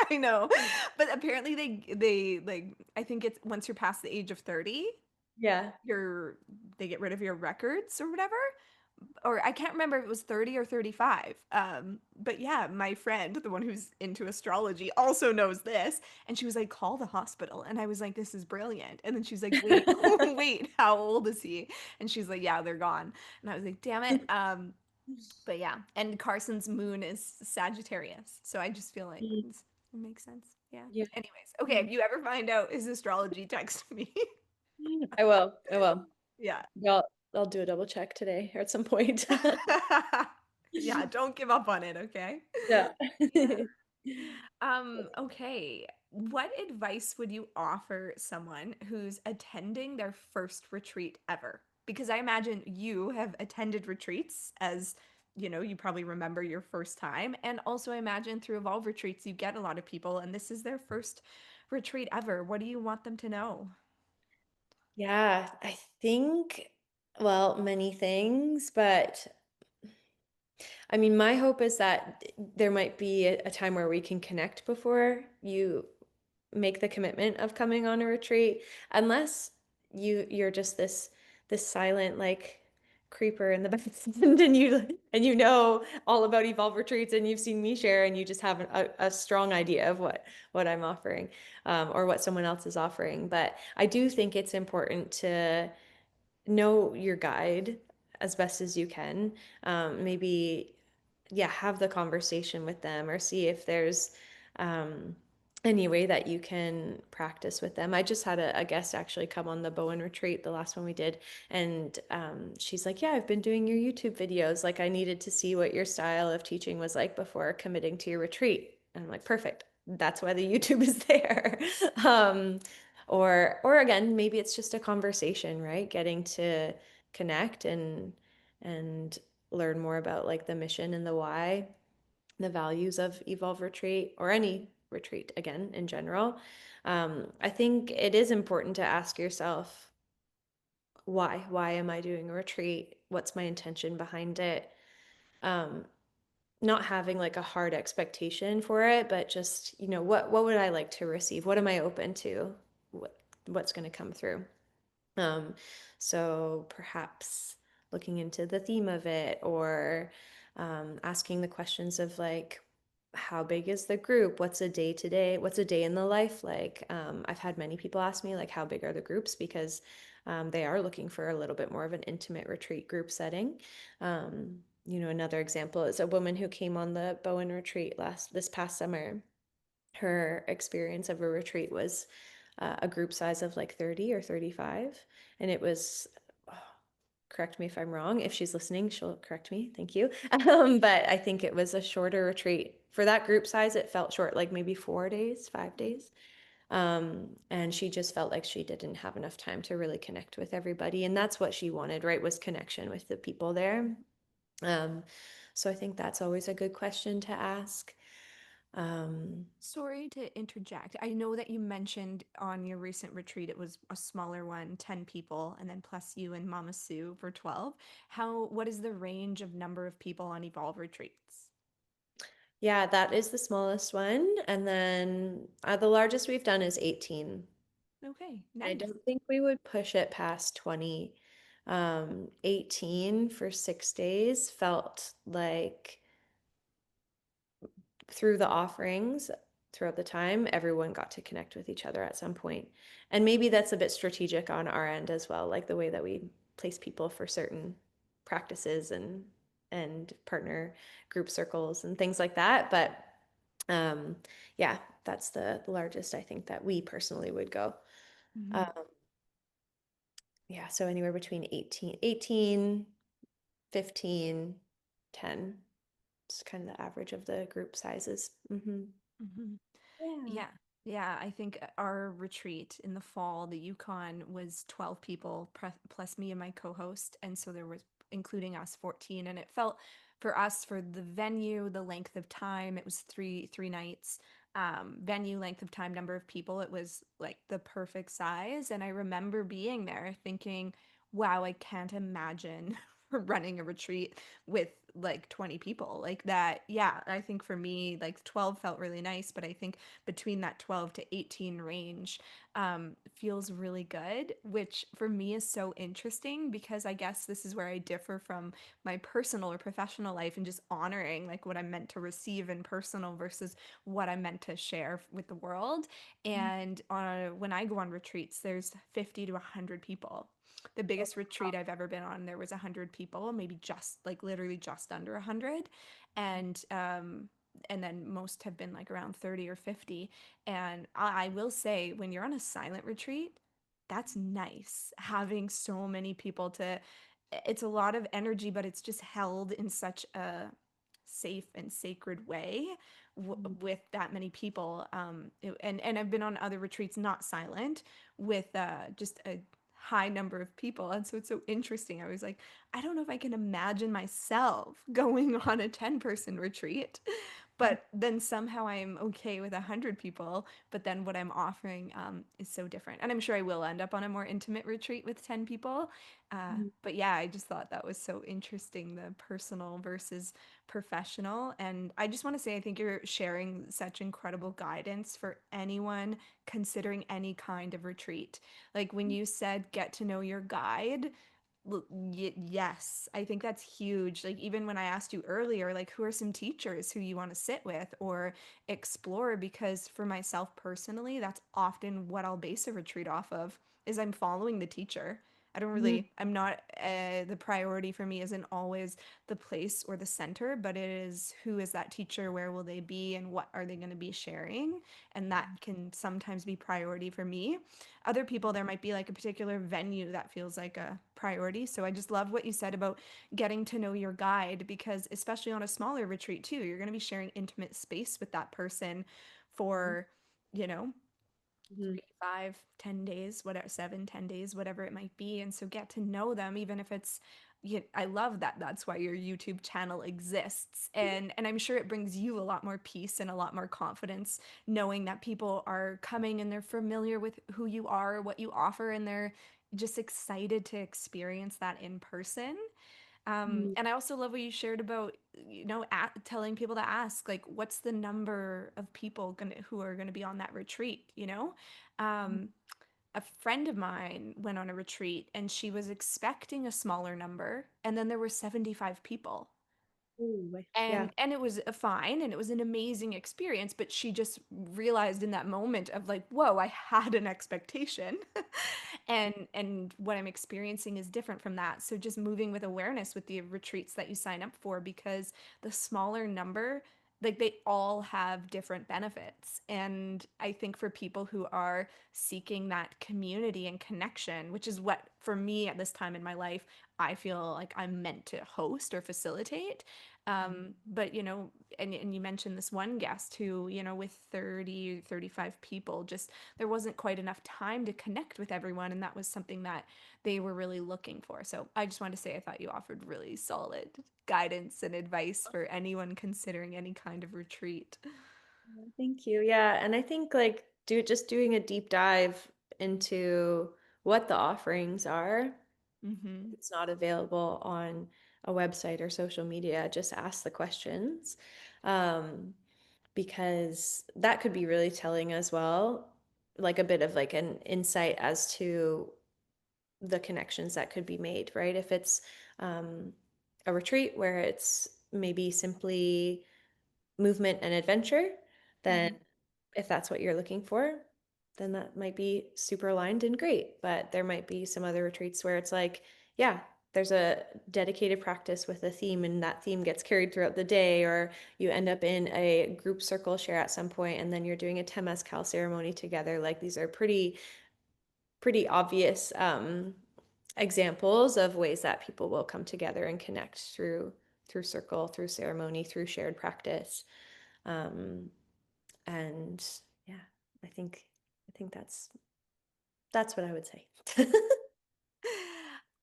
S1: I know, but apparently like, I think it's once you're past the age of 30,
S2: Yeah.
S1: you're, they get rid of your records or whatever. Or I can't remember if it was 30 or 35. But yeah, my friend, the one who's into astrology, also knows this. And she was like, call the hospital. And I was like, this is brilliant. And then she's like, wait, wait, how old is he? And she's like, yeah, they're gone. And I was like, damn it. But yeah, and Carson's moon is Sagittarius. So I just feel like
S2: Mm,
S1: it makes sense. Yeah.
S2: yeah.
S1: Anyways, okay, if you ever find out his astrology, text me.
S2: I will. I will.
S1: Yeah.
S2: I'll do a double check today or at some point.
S1: Yeah, don't give up on it, okay?
S2: Yeah.
S1: Yeah. Okay. What advice would you offer someone who's attending their first retreat ever? Because I imagine you have attended retreats as, you know, you probably remember your first time. And also I imagine through Evolve retreats, you get a lot of people and this is their first retreat ever. What do you want them to know?
S2: Yeah, I think, well, many things, but I mean, my hope is that there might be a time where we can connect before you make the commitment of coming on a retreat, unless you're just this silent like creeper in the background and you know all about Evolve retreats and you've seen me share and you just have a strong idea of what I'm offering, or what someone else is offering. But I do think it's important to know your guide, as best as you can. Maybe, yeah, have the conversation with them or see if there's um, any way that you can practice with them. I just had a guest actually come on the Bowen retreat, the last one we did, and she's like, "Yeah, I've been doing your YouTube videos. Like, I needed to see what your style of teaching was like before committing to your retreat." And I'm like, "Perfect. That's why the YouTube is there." um, or again, maybe it's just a conversation, right? Getting to connect and learn more about like the mission and the why, the values of Evolve Retreat or any retreat again in general. I think it is important to ask yourself, why? Why am I doing a retreat? What's my intention behind it? Um, Not having like a hard expectation for it, but just, what would I like to receive? What am I open to? What's going to come through? Um, so perhaps looking into the theme of it or asking the questions of like, how big is the group? What's a day today? What's a day in the life like? I've had many people ask me like, how big are the groups? Because they are looking for a little bit more of an intimate retreat group setting. Another example is a woman who came on the Bowen retreat this past summer. Her experience of a retreat was a group size of like 30 or 35. And it was, oh, correct me if I'm wrong. If she's listening, she'll correct me. Thank you. But I think it was a shorter retreat. For that group size, it felt short, like maybe 4 days, 5 days. And she just felt like she didn't have enough time to really connect with everybody. And that's what she wanted, right? Was connection with the people there. Um, so I think that's always a good question to ask. Um,
S1: Sorry to interject. I know that you mentioned on your recent retreat it was a smaller one, 10 people, and then plus you and Mama Sue for 12. What is the range of number of people on Evolve retreats?
S2: Yeah, that is the smallest one. And then the largest we've done is 18.
S1: Okay,
S2: I
S1: nice.
S2: don't think we would push it past 20. 18 for 6 days felt like through the offerings throughout the time, everyone got to connect with each other at some point. And maybe that's a bit strategic on our end as well, like the way that we place people for certain practices and partner group circles and things like that. But um, yeah, that's the largest I think that we personally would go.
S1: Mhm.
S2: Um, yeah, so anywhere between 18, 15, 10. It's kind of the average of the group sizes.
S1: Mhm.
S2: Yeah.
S1: Yeah. Yeah, I think our retreat in the fall, the Yukon, was 12 people plus me and my co-host, and so there was including us 14, and it felt for us for the venue, the length of time, it was three nights. Venue, length of time, number of people, it was like the perfect size, and I remember being there thinking, wow, I can't imagine running a retreat with like 20 people like that. Yeah, I think for me like 12 felt really nice, but I think between that 12 to 18 range feels really good, which for me is so interesting because I guess this is where I differ from my personal or professional life and just honoring like what I'm meant to receive in personal versus what I'm meant to share with the world. And when I go on retreats, there's 50 to 100 people. The biggest retreat I've ever been on, there was 100 people, maybe just like literally just under 100. And then most have been like around 30 or 50. And I will say, when you're on a silent retreat, that's nice having so many people to, it's a lot of energy, but it's just held in such a safe and sacred way with that many people. And I've been on other retreats not silent with just a high number of people, and so it's so interesting. I was like, I don't know if I can imagine myself going on a 10-person retreat, but then somehow I'm okay with 100 people. But then what I'm offering is so different, and I'm sure I will end up on a more intimate retreat with 10 people. But yeah, I just thought that was so interesting, the personal versus professional. And I just want to say, I think you're sharing such incredible guidance for anyone considering any kind of retreat. Like when you said get to know your guide, yes, I think that's huge. Like even when I asked you earlier, like who are some teachers who you want to sit with or explore, because for myself personally, that's often what I'll base a retreat off of is I'm following the teacher. I don't
S2: Mm,
S1: really, I'm not, the priority for me isn't always the place or the center, but it is who is that teacher, where will they be, and what are they going to be sharing? And that can sometimes be priority for me. Other people, there might be like a particular venue that feels like a priority. So I just love what you said about getting to know your guide, because especially on a smaller retreat too, you're going to be sharing intimate space with that person for, you know,
S2: mhm.
S1: 3, 5, 10 days, whatever, 7, 10 days, whatever it might be. And so get to know them, even if it's, I love that that's why your YouTube channel exists. And I'm sure it brings you a lot more peace and a lot more confidence knowing that people are coming and they're familiar with who you are, what you offer, and they're just excited to experience that in person.
S2: Mm,
S1: And I also love what you shared about, telling people to ask, like, what's the number of people who are gonna be on that retreat, you know? Um, a friend of mine went on a retreat and she was expecting a smaller number, and then there were 75 people.
S2: ooh, yeah.
S1: And it was a fine and it was an amazing experience, but she just realized in that moment of like, whoa, I had an expectation. And what I'm experiencing is different from that. So just moving with awareness with the retreats that you sign up for, because the smaller number, like, they all have different benefits. And I think for people who are seeking that community and connection, which is what for me at this time in my life I feel like I'm meant to host or facilitate. But and you mentioned this one guest who, with 30, 35 people, just there wasn't quite enough time to connect with everyone, and that was something that they were really looking for. So I just wanted to say I thought you offered really solid guidance and advice for anyone considering any kind of retreat.
S2: Thank you. Yeah, and I think like doing a deep dive into what the offerings are.
S1: Mm-hmm.
S2: It's not available on a website or social media, just ask the questions. Um, because that could be really telling as well, like a bit of like an insight as to the connections that could be made, right? If it's um, a retreat where it's maybe simply movement and adventure, then
S1: Mm-hmm.
S2: if that's what you're looking for, then that might be super aligned and great. But there might be some other retreats where it's like, yeah, there's a dedicated practice with a theme, and that theme gets carried throughout the day, or you end up in a group circle share at some point, and then you're doing a temazcal ceremony together. Like these are pretty obvious examples of ways that people will come together and connect through circle, through ceremony, through shared practice. Um, and yeah, I think I think that's what I would say.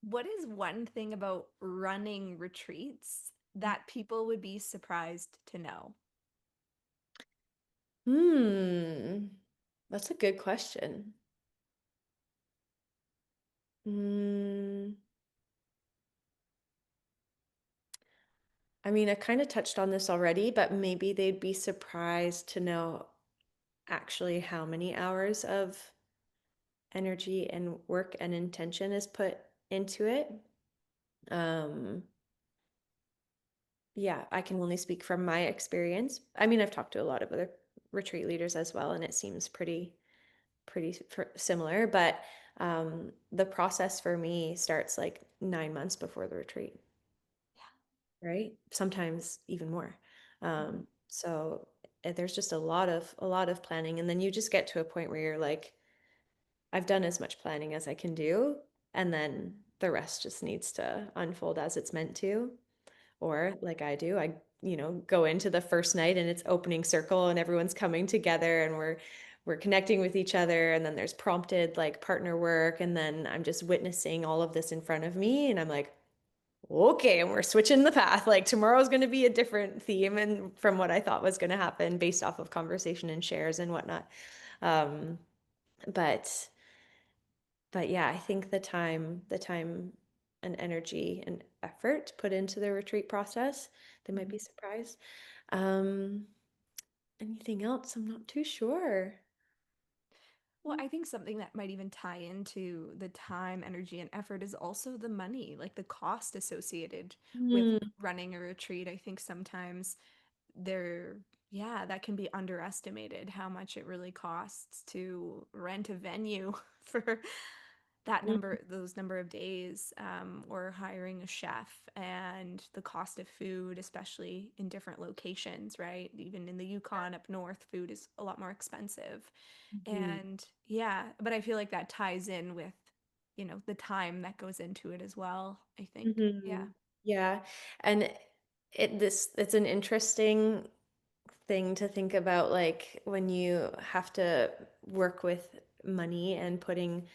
S1: What is one thing about running retreats that people would be surprised to know?
S2: Hmm, that's a good question. Hmm, I mean, I kind of touched on this already, but maybe they'd be surprised to know actually how many hours of energy and work and intention is put into it. Um, yeah, I can only speak from my experience. I mean, I've talked to a lot of other retreat leaders as well, and it seems pretty similar, but the process for me starts like 9 months before the retreat, right? Sometimes even more.
S1: Mhm.
S2: So there's just a lot of planning, and then you just get to a point where you're like, I've done as much planning as I can do, and then the rest just needs to unfold as it's meant to. Or like I do, I go into the first night and it's opening circle and everyone's coming together and we're connecting with each other, and then there's prompted like partner work, and then I'm just witnessing all of this in front of me, and I'm like, okay, and we're switching the path. Like tomorrow's going to be a different theme and from what I thought was going to happen based off of conversation and shares and whatnot. Um, but but yeah, I think the time and energy and effort put into the retreat process, they might be
S1: Mhm.
S2: surprised. Um, anything else? I'm not too sure.
S1: Well, I think something that might even tie into the time, energy, and effort is also the money, like the cost associated with
S2: Hmm.
S1: running a retreat. I think sometimes there, yeah, that can be underestimated how much it really costs to rent a venue for those number of days, or hiring a chef and the cost of food, especially in different locations, right? Even in the Yukon up north, food is a lot more expensive.
S2: Mhm.
S1: And yeah, but I feel like that ties in with, the time that goes into it as well, I think. Yeah.
S2: Mhm. Yeah. And it's an interesting thing to think about, like when you have to work with money and putting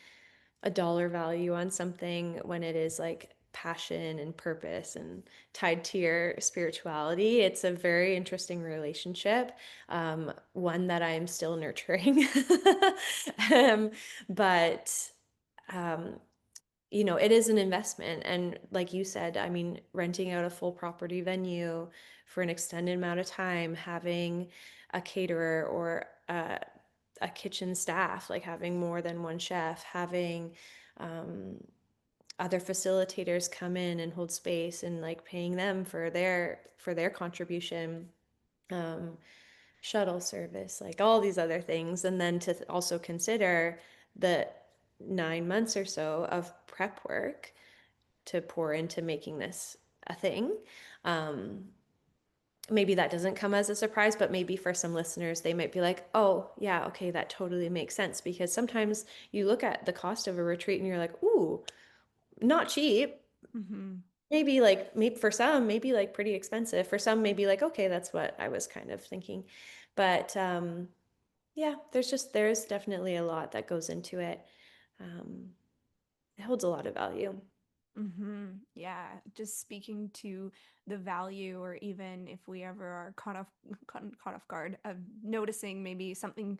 S2: a dollar value on something when it is like passion and purpose and tied to your spirituality. It's a very interesting relationship, one that I'm still nurturing. um, but um, it is an investment. And like you said, I mean, renting out a full property venue for an extended amount of time, having a caterer or a kitchen staff, like having more than one chef, having um, other facilitators come in and hold space and like paying them for their contribution. Um, Shuttle service, like all these other things. And then to also consider the 9 months or so of prep work to pour into making this a thing. Um, Maybe that doesn't come as a surprise, but maybe for some listeners, they might be like, oh, yeah, okay, that totally makes sense. Because sometimes you look at the cost of a retreat and you're like, ooh, not cheap.
S1: Mm-hmm.
S2: Maybe like, maybe for some, maybe like pretty expensive. For some, maybe like, okay, that's what I was kind of thinking. But yeah, there's definitely a lot that goes into it. Um, it holds a lot of value.
S1: Mm-hmm. Yeah, just speaking to the value, or even if we ever are caught off guard of noticing maybe something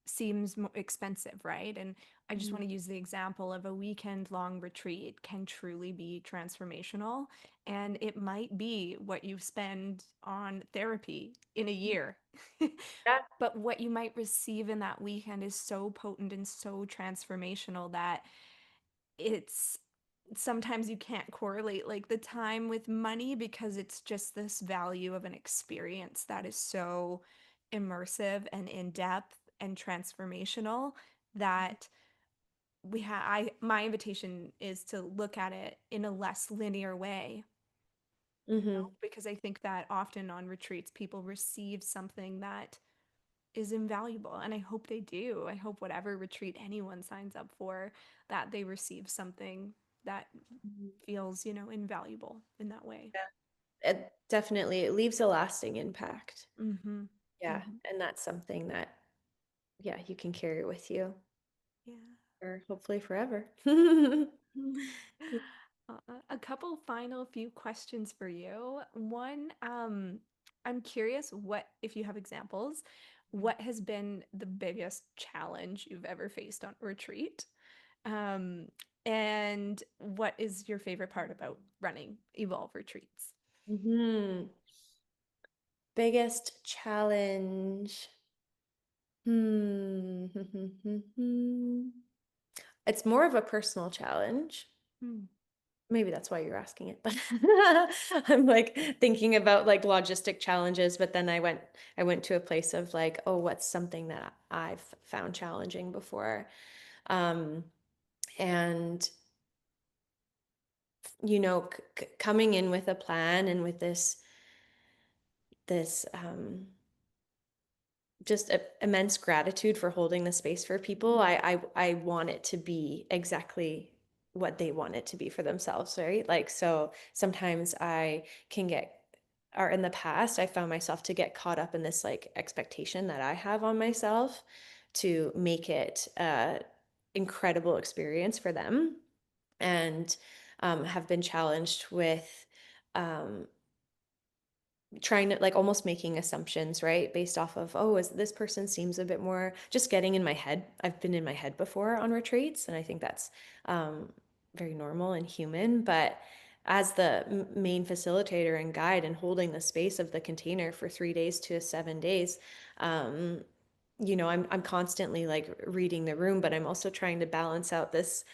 S1: seems more expensive, right? And I just want
S2: Mhm.
S1: to use the example of a weekend long retreat can truly be transformational, and it might be what you spend on therapy in a year.
S2: Yeah.
S1: But what you might receive in that weekend is so potent and so transformational that it's sometimes you can't correlate like the time with money, because it's just this value of an experience that is so immersive and in depth and transformational that I my invitation is to look at it in a less linear way,
S2: Hmm.
S1: because I think that often on retreats people receive something that is invaluable, and I hope they do. I hope whatever retreat anyone signs up for, that they receive something that feels, invaluable in that way.
S2: Yeah. It definitely it leaves a lasting impact.
S1: Mm-hmm.
S2: Yeah,
S1: Mm-hmm.
S2: and that's something that yeah, you can carry with you
S1: Yeah.
S2: or hopefully forever.
S1: A couple final few questions for you. One, I'm curious, what, if you have examples, what has been the biggest challenge you've ever faced on a retreat? Um, and what is your favorite part about running Evolve retreats?
S2: Hmm. Biggest challenge. Hmm. It's more of a personal challenge.
S1: Mm.
S2: Maybe that's why you're asking it, but I'm like thinking about like logistic challenges, but then I went to a place of like, oh, what's something that I've found challenging before? Um, and coming in with a plan and with this just immense gratitude for holding the space for people. I want it to be exactly what they want it to be for themselves, right? Like, so sometimes I can get, or in the past, I found myself to get caught up in this like expectation that I have on myself to make it a incredible experience for them, and have been challenged with um, trying to like almost making assumptions, right? Based off of, oh, is this person seems a bit more just getting in my head. I've been in my head before on retreats, and I think that's very normal and human. But as the main facilitator and guide and holding the space of the container for 3 days to 7 days, um, I'm constantly like reading the room, but I'm also trying to balance out this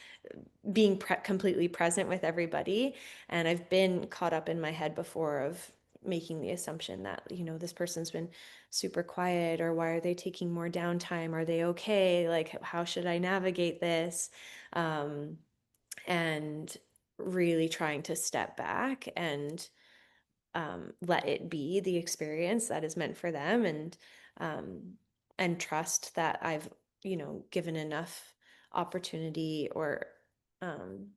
S2: being completely present with everybody. And I've been caught up in my head before of making the assumption that, this person's been super quiet, or why are they taking more downtime? Are they okay? Like, how should I navigate this? Um, and really trying to step back and let it be the experience that is meant for them, um, and trust that I've, given enough opportunity, or um,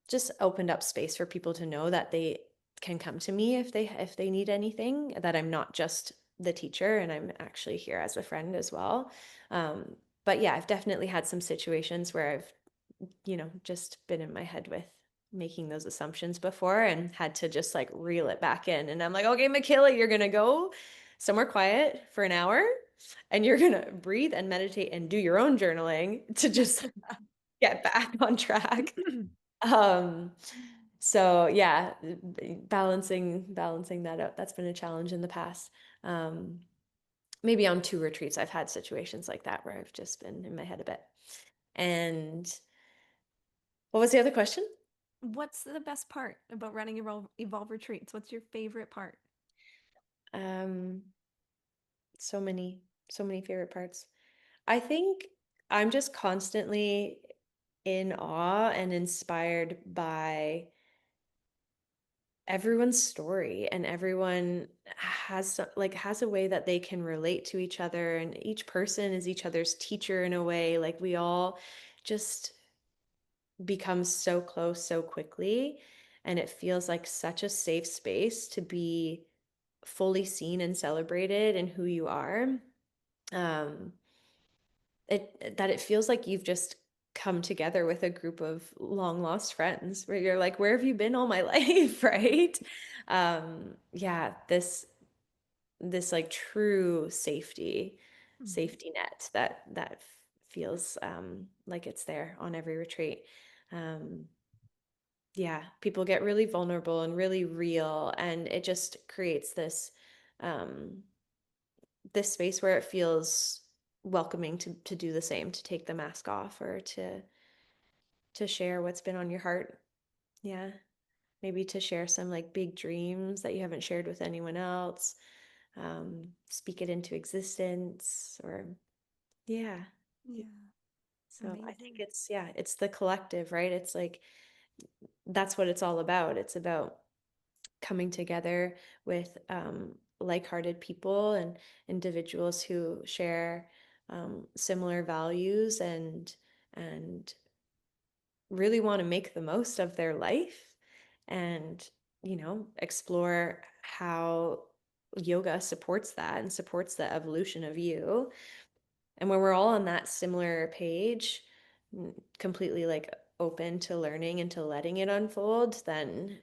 S2: just opened up space for people to know that they can come to me if they need anything, that I'm not just the teacher, and I'm actually here as a friend as well. But yeah, I've definitely had some situations where I've, just been in my head with making those assumptions before, and had to just like reel it back in. And I'm like, okay, Mikaela, you're gonna go somewhere quiet for an hour, and you're gonna breathe and meditate and do your own journaling to just get back on track. Um, so yeah, balancing that out. That's been a challenge in the past. Um, Maybe on 2 retreats, I've had situations like that where I've just been in my head a bit. And what was the other question?
S1: What's the best part about running Evolve retreats? What's your favorite part?
S2: Um, so many, so many favorite parts. I think I'm just constantly in awe and inspired by everyone's story, and everyone has a way that they can relate to each other, and each person is each other's teacher in a way. Like, we all just become so close so quickly, and it feels like such a safe space to be fully seen and celebrated in who you are. um it feels like you've just come together with a group of long lost friends, where you're like, where have you been all my life? Right. Yeah, this like true
S1: Mhm.
S2: safety net that feels like it's there on every retreat. um yeah, people get really vulnerable and really real, and it just creates um this space where it feels welcoming to do the same, to take the mask off, or to share what's been on your heart. Yeah, maybe to share some like big dreams that you haven't shared with anyone else. Speak it into existence, or yeah.
S1: Yeah,
S2: So I think
S1: amazing.
S2: it's the collective, right? It's like, that's what it's all about. It's about coming together with like-hearted people and individuals who share similar values, and really want to make the most of their life, and explore how yoga supports that and supports the evolution of you. And when we're all on that similar page, completely like open to learning and to letting it unfold, then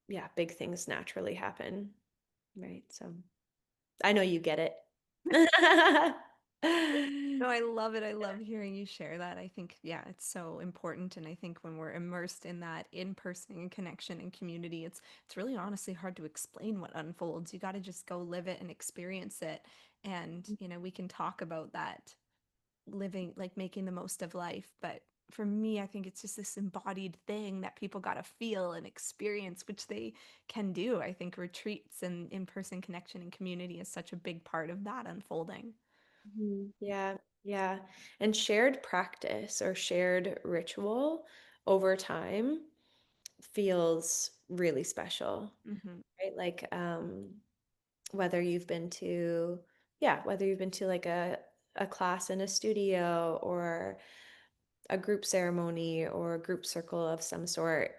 S2: yeah, big things naturally happen. Right. So I know you get it.
S1: No, I love it. I love hearing you share that. I think, yeah, it's so important. And I think when we're immersed in that in-person connection and community, it's really honestly hard to explain what unfolds. You got to just go live it and experience it. And, we can talk about that living, like making the most of life. But for me, I think it's just this embodied thing that people got to feel and experience, which they can do. I think retreats and in-person connection and community is such a big part of that unfolding.
S2: Yeah, yeah. And shared practice or shared ritual over time feels really special,
S1: Hmm.
S2: right? Like, whether you've been to, yeah, whether you've been to like a class in a studio, or a group ceremony, or a group circle of some sort,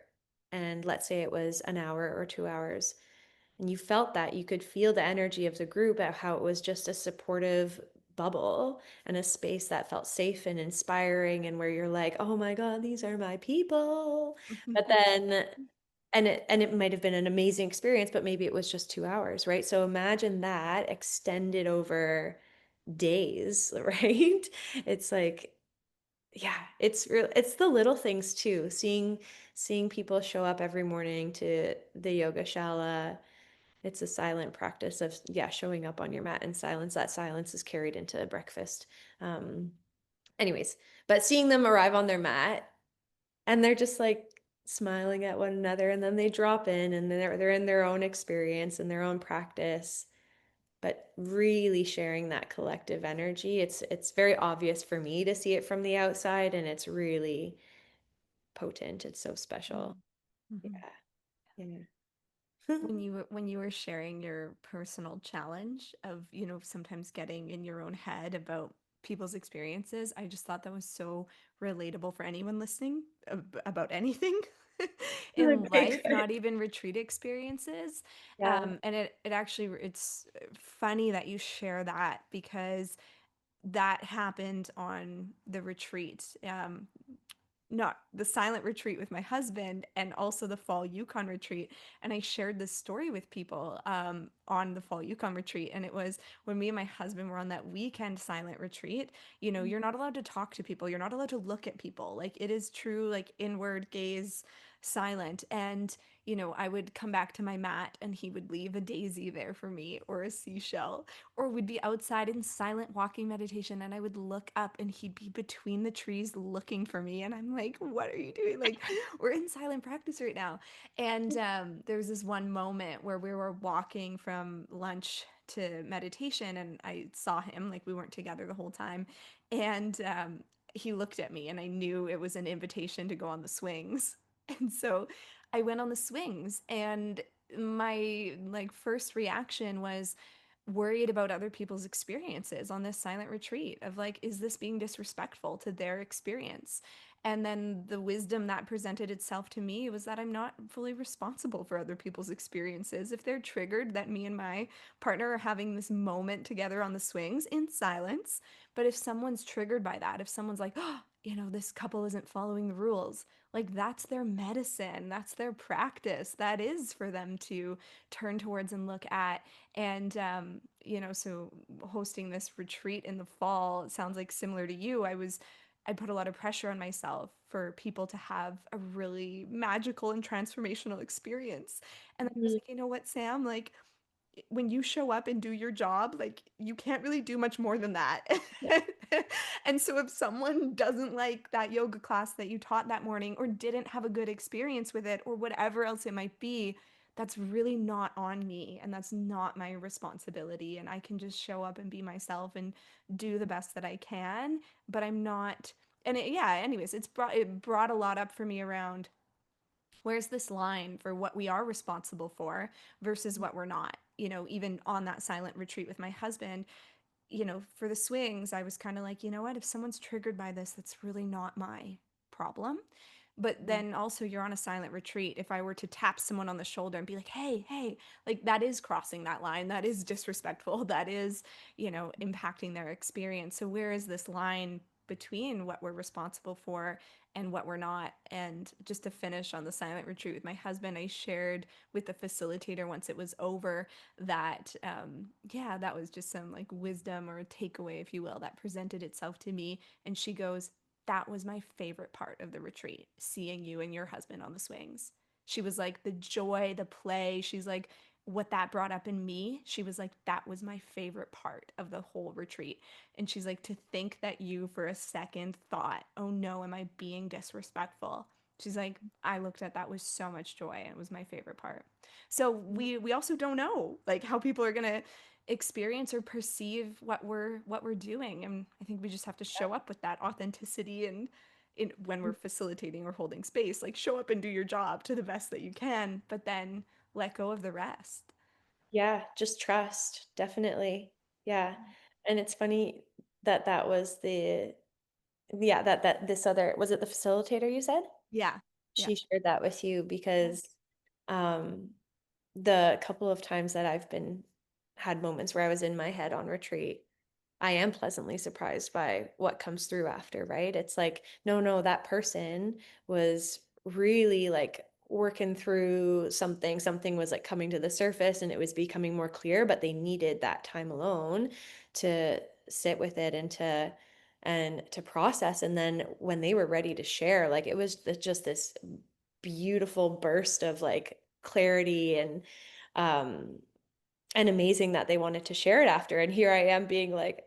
S2: and let's say it was an hour or 2 hours, and you felt that, you could feel the energy of the group, at how it was just a supportive bubble, and a space that felt safe and inspiring, and where you're like, oh my God, these are my people. But then, and it might have been an amazing experience, but maybe it was just 2 hours, right? So imagine that extended over days, right? It's like, yeah, it's real. It's the little things too. Seeing people show up every morning to the yoga shala. It's a silent practice of, yeah, showing up on your mat in silence. That silence is carried into breakfast. Um, Anyways, but seeing them arrive on their mat, and they're just like smiling at one another, and then they drop in and they're in their own experience and their own practice, but really sharing that collective energy. It's very obvious for me to see it from the outside, and it's really potent. It's so special.
S1: Mm-hmm.
S2: Yeah.
S1: When you were sharing your personal challenge of, sometimes getting in your own head about people's experiences, I just thought that was so relatable for anyone listening about anything in
S2: Okay,
S1: life,
S2: good.
S1: not even retreat experiences.
S2: Yeah.
S1: And it actually it's funny that you share that because that happened on the retreat. Not the silent retreat with my husband and also the fall Yukon retreat. And I shared this story with people on the fall Yukon retreat. And it was when me and my husband were on that weekend silent retreat. You're not allowed to talk to people, you're not allowed to look at people. Like it is true, like inward gaze silent. And I would come back to my mat and he would leave a daisy there for me or a seashell, or we'd be outside in silent walking meditation and I would look up and he'd be between the trees looking for me. And I'm like, what are you doing? Like, we're in silent practice right now. And there was this one moment where we were walking from lunch to meditation and I saw him, like, we weren't together the whole time. And he looked at me and I knew it was an invitation to go on the swings. And so I went on the swings and my like first reaction was worried about other people's experiences on this silent retreat of like, is this being disrespectful to their experience? And then the wisdom that presented itself to me was that I'm not fully responsible for other people's experiences. If they're triggered that me and my partner are having this moment together on the swings in silence, but if someone's triggered by that, if someone's like, oh, this couple isn't following the rules, like that's their medicine, that's their practice, that is for them to turn towards and look at. And, so hosting this retreat in the fall, it sounds like similar to you. I put a lot of pressure on myself for people to have a really magical and transformational experience. And then I was
S2: Mhm.
S1: like, you know what, Sam? Like, when you show up and do your job, like you can't really do much more than that.
S2: Yeah.
S1: And so if someone doesn't like that yoga class that you taught that morning or didn't have a good experience with it or whatever else it might be, that's really not on me and that's not my responsibility. And I can just show up and be myself and do the best that I can, but I'm not. And yeah, anyways, it brought a lot up for me around where's this line for what we are responsible for versus what we're not. Even on that silent retreat with my husband, for the swings, I was kind of like, you know what, if someone's triggered by this, that's really not my problem. But then also, you're on a silent retreat. If I were to tap someone on the shoulder and be like, hey, hey, like that is crossing that line. That is disrespectful. That is, impacting their experience. So, where is this line between what we're responsible for and what we're not? And just to finish on the silent retreat with my husband, I shared with the facilitator once it was over that yeah, that was just some like wisdom or a takeaway, if you will, that presented itself to me. And she goes, that was my favorite part of the retreat, seeing you and your husband on the swings. She was like, the joy, the play, she's like, what that brought up in me, she was like, that was my favorite part of the whole retreat. And she's like, to think that you for a second thought, oh no, am I being disrespectful? She's like, I looked at that with so much joy and it was my favorite part. So we also don't know like how people are gonna experience or perceive what we're doing. And I think we just have to show up with that authenticity and when we're facilitating or holding space, like show up and do your job to the best that you can, but then let go of the rest.
S2: Yeah, just trust, definitely. Yeah. And it's funny that that was the yeah, that this other was it the facilitator you said?
S1: Yeah. Yeah.
S2: She shared that with you because um the couple of times that I've been had moments where I was in my head on retreat, I am pleasantly surprised by what comes through after, right? It's like, no, no, that person was really like working through something. Something was like coming to the surface and it was becoming more clear, but they needed that time alone to sit with it and to process. And then when they were ready to share, like it was just this beautiful burst of like clarity um and amazing that they wanted to share it after. And here I am being like,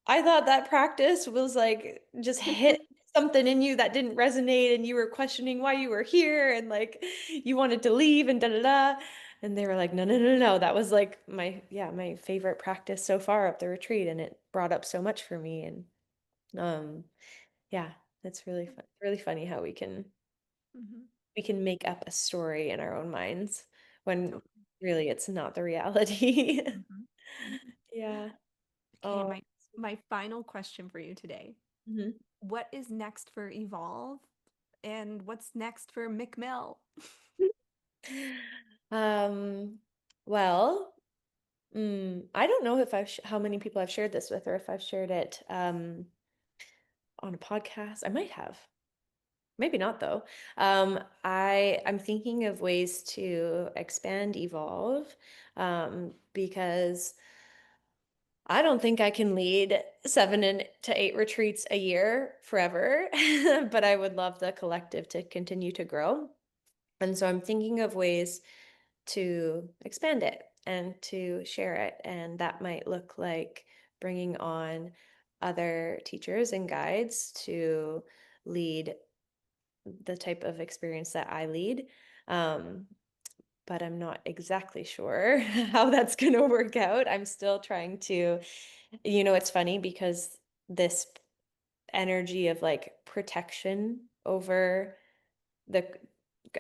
S2: I thought that practice was like just hit something in you that didn't resonate and you were questioning why you were here and like you wanted to leave and da da da. And they were like, no, no, no, no. That was like my favorite practice so far up the retreat. And it brought up so much for me. And um, yeah, it's really fun. Really funny how
S1: Mhm.
S2: we can make up a story in our own minds when
S1: Totally.
S2: really it's not the reality.
S1: Mhm. Mhm.
S2: Yeah.
S1: Okay,
S2: Oh.
S1: my final question for you today.
S2: Mhm.
S1: What is next for Evolve and what's next for McMill?
S2: Um, well, I don't know if how many people I've shared this with or if I've shared it on a podcast. I might have. Maybe not though. I'm thinking of ways to expand Evolve because I don't think I can lead 7 to 8 retreats a year forever, but I would love the collective to continue to grow. And so I'm thinking of ways to expand it and to share it. And that might look like bringing on other teachers and guides to lead the type of experience that I lead. Um, but I'm not exactly sure how that's going to work out. I'm still trying to, it's funny because this energy of like protection the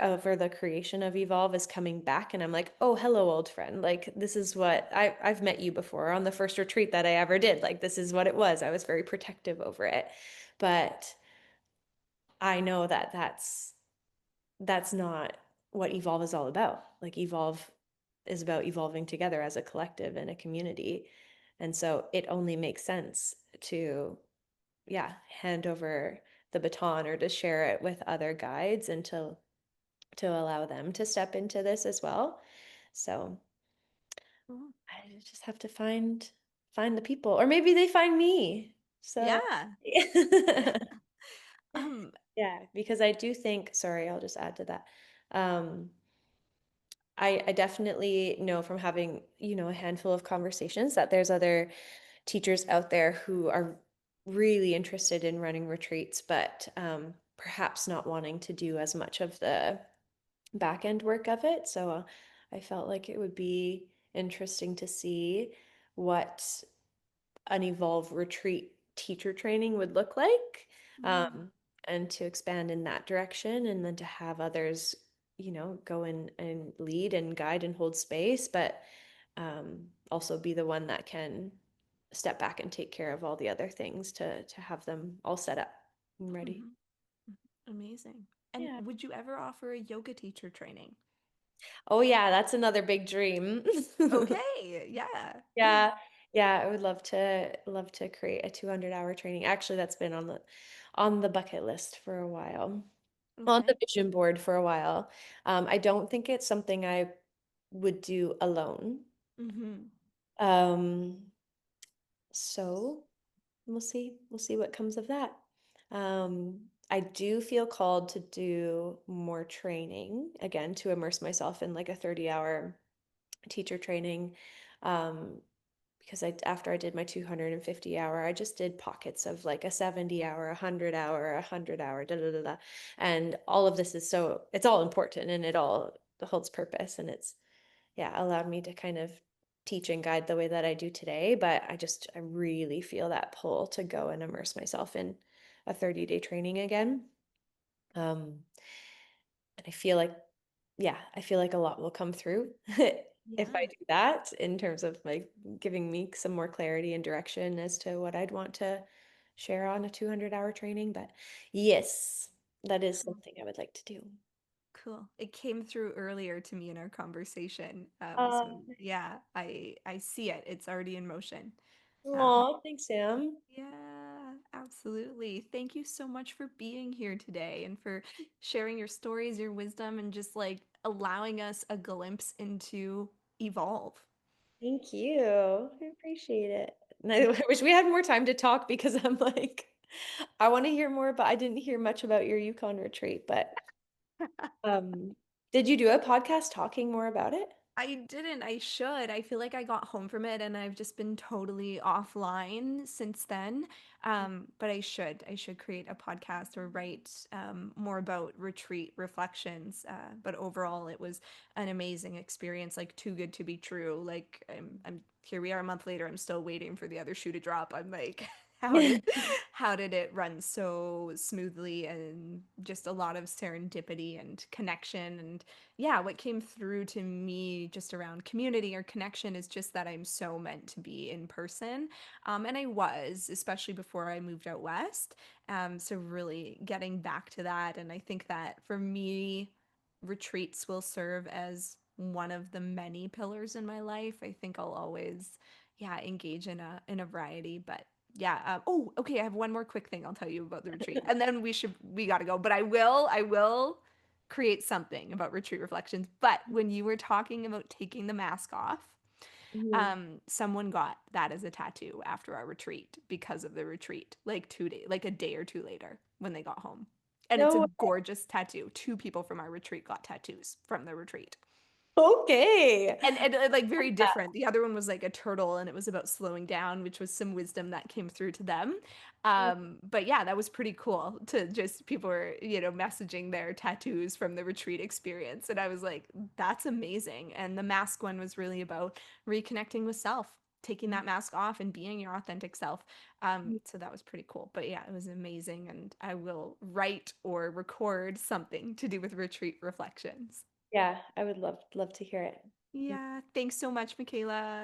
S2: over the creation of Evolve is coming back, and I'm like, oh, hello, old friend. Like, this is what I've met you before on the first retreat that I ever did. Like, this is what it was. I was very protective over it. But I know that that's not what Evolve is all about. Like, Evolve is about evolving together as a collective and a community. And so it only makes sense to, yeah, hand over the baton or to share it with other guides and to allow them to step into this as well. So
S1: Cool.
S2: I just have to find the people, or maybe they find me. So
S1: Yeah. Um,
S2: yeah, because I do think, sorry, I'll just add to that. Um, I definitely know from having, a handful of conversations that there's other teachers out there who are really interested in running retreats, but perhaps not wanting to do as much of the back end work of it. So I felt like it would be interesting to see what an Evolve retreat teacher training would look like,
S1: mm,
S2: um, and to expand in that direction, and then to have others, go in and lead and guide and hold space, but also be the one that can step back and take care of all the other things to have them all set up and ready.
S1: mhm, mhm. Amazing. And
S2: Yeah.
S1: would you ever offer a yoga teacher training?
S2: Oh yeah, that's another big dream.
S1: Okay, yeah.
S2: Yeah. Yeah, I would love to create a 200-hour training. Actually, that's been on the bucket list for a while. On the
S1: Okay.
S2: vision board for a while. I don't think it's something I would do alone.
S1: Mm-hmm.
S2: Um, so we'll see. We'll see what comes of that. I do feel called to do more training again to immerse myself in like a 30-hour teacher training. Um, because after I did my 250-hour, I just did pockets of like a 70-hour, 100-hour, 100-hour, da da da da. And all of this it's all important and it all holds purpose. And it's, yeah, allowed me to kind of teach and guide the way that I do today. But I really feel that pull to go and immerse myself in a 30-day training again. Um, and I feel like a lot will come through if I
S1: Yeah.
S2: do that in terms of like giving me some more clarity and direction as to what I'd want to share on a 200-hour training. But yes, that is
S1: Cool.
S2: something I would like to do.
S1: Cool. It came through earlier to me in our conversation. So
S2: Uh,
S1: yeah, I see it. It's already in motion. Um,
S2: Aw, thanks, Sam.
S1: yeah, absolutely. Thank you so much for being here today and for sharing your stories, your wisdom, and just like allowing us a glimpse into Evolve.
S2: Thank you. I appreciate it. And I wish we had more time to talk because I'm like, I want to hear more, but I didn't hear much about your Yukon retreat. But um, did you do a podcast talking more about it?
S1: I didn't. I should. I feel like I got home from it and I've just been totally offline since then. But I should. I should create a podcast or write more about retreat reflections. But overall, it was an amazing experience. Like too good to be true. Like I'm here. We are a month later. I'm still waiting for the other shoe to drop. I'm like, how did it run so smoothly and just a lot of serendipity and connection and yeah, what came through to me just around community or connection is just that I'm so meant to be in person. And I was, especially before I moved out west. So, really getting back to that. And I think that for me, retreats will serve as one of the many pillars in my life. I think I'll always, yeah, engage in a variety, but yeah. Oh, okay. I have one more quick thing I'll tell you about the retreat, and then we gotta go. But I will create something about retreat reflections. But when you were talking about taking the mask off,
S2: Mhm.
S1: someone got that as a tattoo after our retreat because of the retreat, like 2 days, like a day or two later when they got home. And it's a
S2: No.
S1: gorgeous tattoo. Two people from our retreat got tattoos from the retreat
S2: Okay.
S1: and like very different. The other one was like a turtle and it was about slowing down, which was some wisdom that came through to them. But yeah, that was pretty cool to just people were, messaging their tattoos from the retreat experience. And I was like, that's amazing. And the mask one was really about reconnecting with self, taking that mask off and being your authentic self. So that was pretty cool. But yeah, it was amazing. And I will write or record something to do with retreat reflections.
S2: Yeah, I would love to hear it.
S1: Yeah, thanks so much, Michaela.